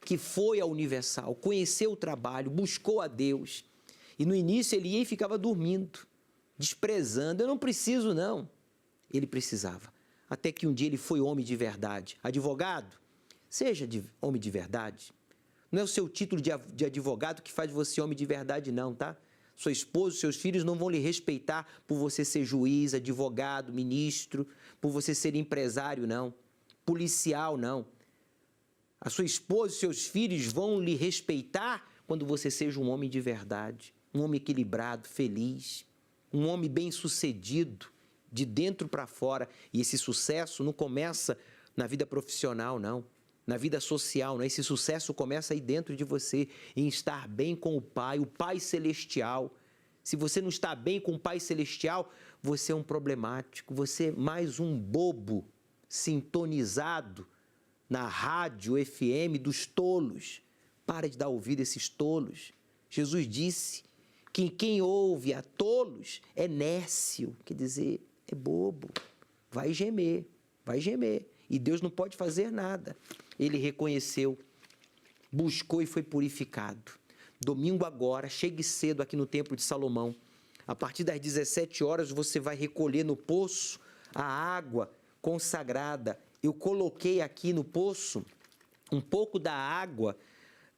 S1: que foi à Universal, conheceu o trabalho, buscou a Deus. E no início ele ia e ficava dormindo, desprezando. Eu não preciso, não. Ele precisava. Até que um dia ele foi homem de verdade. Advogado, seja homem de verdade. Não é o seu título de advogado que faz você homem de verdade, não, tá? Sua esposa, seus filhos não vão lhe respeitar por você ser juiz, advogado, ministro, por você ser empresário, não. Policial, não. A sua esposa e seus filhos vão lhe respeitar quando você seja um homem de verdade, um homem equilibrado, feliz, um homem bem-sucedido, de dentro para fora. E esse sucesso não começa na vida profissional, não. Na vida social, não. Esse sucesso começa aí dentro de você, em estar bem com o Pai Celestial. Se você não está bem com o Pai Celestial, você é um problemático, você é mais um bobo sintonizado na rádio FM dos tolos. Para de dar ouvido a esses tolos. Jesus disse que quem ouve a tolos é nécio, quer dizer, é bobo, vai gemer. E Deus não pode fazer nada. Ele reconheceu, buscou e foi purificado. Domingo agora, chegue cedo aqui no Templo de Salomão. A partir das 17 horas você vai recolher no poço a água consagrada. Eu coloquei aqui no poço um pouco da água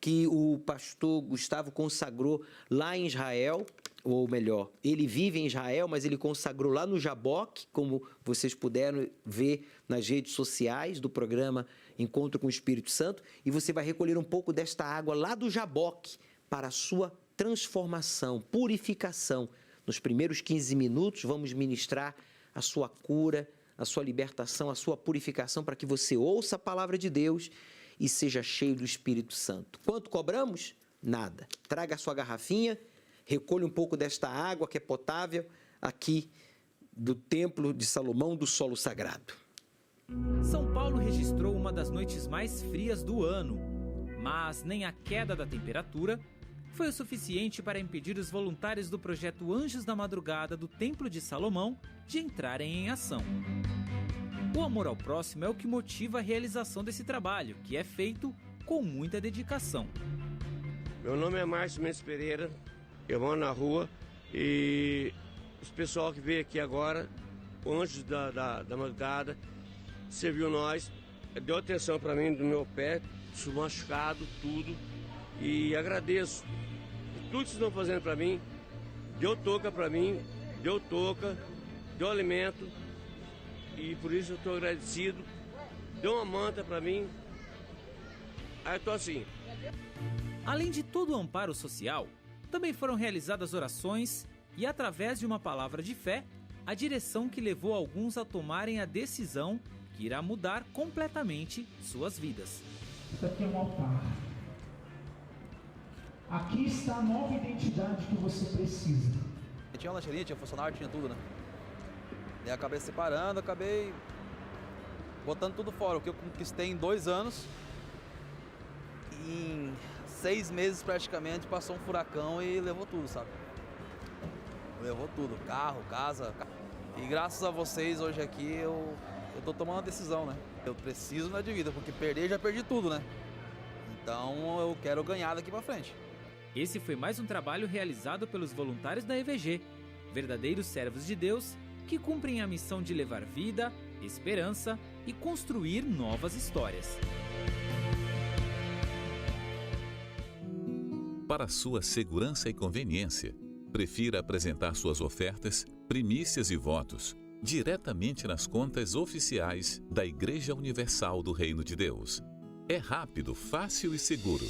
S1: que o pastor Gustavo consagrou lá em Israel, ou melhor, ele vive em Israel, mas ele consagrou lá no Jaboque, como vocês puderam ver nas redes sociais do programa Encontro com o Espírito Santo, e você vai recolher um pouco desta água lá do Jaboque para a sua transformação, purificação. Nos primeiros 15 minutos vamos ministrar a sua cura, a sua libertação, a sua purificação, para que você ouça a palavra de Deus e seja cheio do Espírito Santo. Quanto cobramos? Nada. Traga a sua garrafinha, recolha um pouco desta água que é potável aqui do Templo de Salomão do Solo Sagrado.
S15: São Paulo registrou uma das noites mais frias do ano, mas nem a queda da temperatura foi o suficiente para impedir os voluntários do projeto Anjos da Madrugada do Templo de Salomão de entrarem em ação. O amor ao próximo é o que motiva a realização desse trabalho, que é feito com muita dedicação.
S16: Meu nome é Márcio Mendes Pereira, eu moro na rua e os pessoal que veio aqui agora, o Anjos da Madrugada, serviu nós, deu atenção para mim do meu pé, machucado, tudo, e agradeço. Tudo que vocês estão fazendo para mim, deu touca para mim, deu alimento, e por isso eu estou agradecido. Deu uma manta para mim, aí eu estou assim.
S15: Além de todo o amparo social, também foram realizadas orações e, através de uma palavra de fé, a direção que levou alguns a tomarem a decisão que irá mudar completamente suas vidas.
S17: Isso aqui é um altar. Aqui está a nova identidade que você precisa.
S18: Tinha uma lancheria, tinha funcionário, tinha tudo, né? E acabei separando, acabei botando tudo fora. O que eu conquistei em 2 anos, em 6 meses praticamente, passou um furacão e levou tudo, sabe? Levou tudo, carro, casa. E graças a vocês hoje aqui eu tô tomando uma decisão, né? Eu preciso na vida, porque perder já perdi tudo, né? Então eu quero ganhar daqui pra frente.
S15: Esse foi mais um trabalho realizado pelos voluntários da EVG, verdadeiros servos de Deus que cumprem a missão de levar vida, esperança e construir novas histórias.
S13: Para sua segurança e conveniência, prefira apresentar suas ofertas, primícias e votos diretamente nas contas oficiais da Igreja Universal do Reino de Deus. É rápido, fácil e seguro.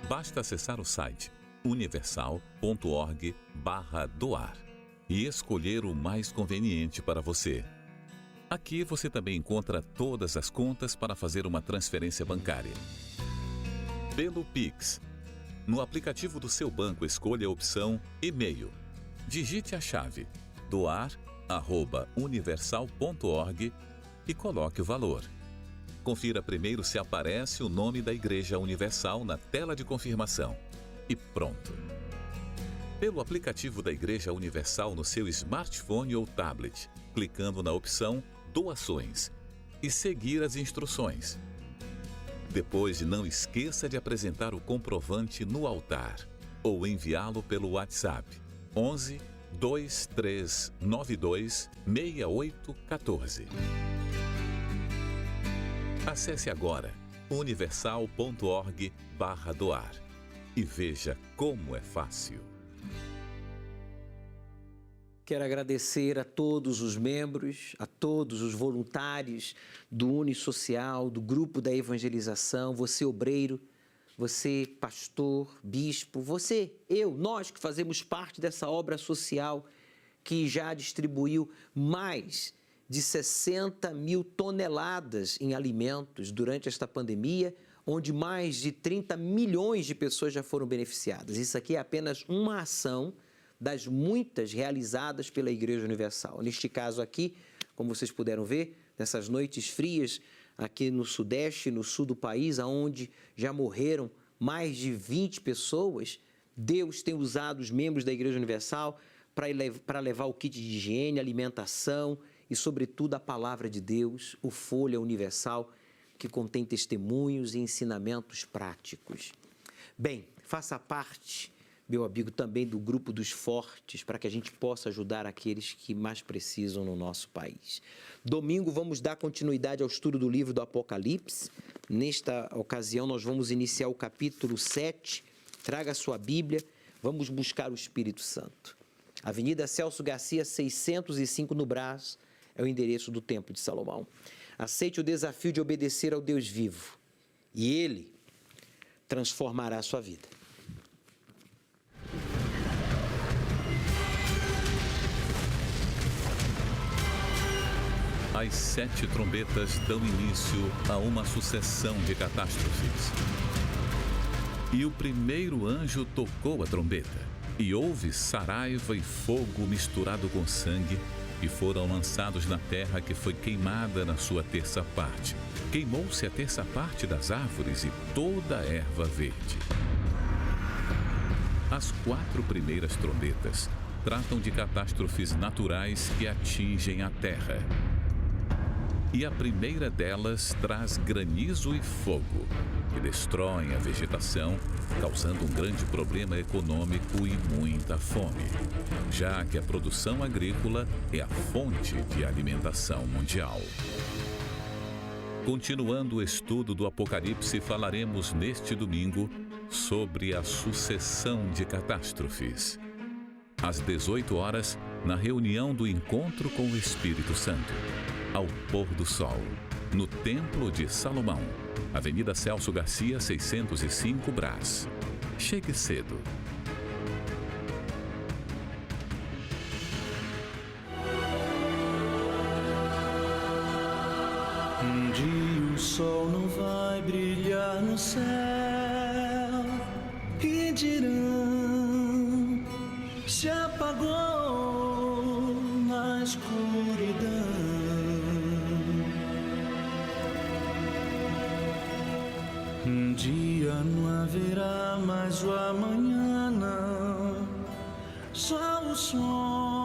S13: Basta acessar o site universal.org/doar e escolher o mais conveniente para você. Aqui você também encontra todas as contas para fazer uma transferência bancária. Pelo Pix. No aplicativo do seu banco, escolha a opção e-mail. Digite a chave doar@universal.org e coloque o valor. Confira primeiro se aparece o nome da Igreja Universal na tela de confirmação. E pronto. Pelo aplicativo da Igreja Universal no seu smartphone ou tablet, clicando na opção Doações e seguir as instruções. Depois, não esqueça de apresentar o comprovante no altar ou enviá-lo pelo WhatsApp 11 2392 6814. Acesse agora universal.org/doar e veja como é fácil.
S1: Quero agradecer a todos os membros, a todos os voluntários do Unisocial, do Grupo da Evangelização, você obreiro, você pastor, bispo, você, nós que fazemos parte dessa obra social que já distribuiu mais de 60 mil toneladas em alimentos durante esta pandemia, onde mais de 30 milhões de pessoas já foram beneficiadas. Isso aqui é apenas uma ação das muitas realizadas pela Igreja Universal. Neste caso aqui, como vocês puderam ver, nessas noites frias aqui no Sudeste e no Sul do país, onde já morreram mais de 20 pessoas, Deus tem usado os membros da Igreja Universal para levar o kit de higiene, alimentação e, sobretudo, a Palavra de Deus, o Folha Universal, que contém testemunhos e ensinamentos práticos. Bem, faça parte, meu amigo, também do grupo dos fortes, para que a gente possa ajudar aqueles que mais precisam no nosso país. Domingo vamos dar continuidade ao estudo do livro do Apocalipse. Nesta ocasião nós vamos iniciar o capítulo 7. Traga a sua Bíblia, vamos buscar o Espírito Santo. Avenida Celso Garcia, 605 no Brás, é o endereço do Templo de Salomão. Aceite o desafio de obedecer ao Deus vivo e Ele transformará a sua vida.
S13: As 7 trombetas dão início a uma sucessão de catástrofes. E o primeiro anjo tocou a trombeta, e houve saraiva e fogo misturado com sangue, e foram lançados na terra que foi queimada na sua terça parte. Queimou-se a terça parte das árvores e toda a erva verde. As 4 primeiras trombetas tratam de catástrofes naturais que atingem a terra. E a primeira delas traz granizo e fogo, que destroem a vegetação, causando um grande problema econômico e muita fome, já que a produção agrícola é a fonte de alimentação mundial. Continuando o estudo do Apocalipse, falaremos neste domingo sobre a sucessão de catástrofes. Às 18 horas, na reunião do Encontro com o Espírito Santo, ao pôr do sol, no Templo de Salomão, Avenida Celso Garcia, 605 Brás. Chegue cedo.
S19: Um dia o sol não vai brilhar no céu e dirão: se apagou na escuridão. Um dia não haverá mais o amanhã, não, só o som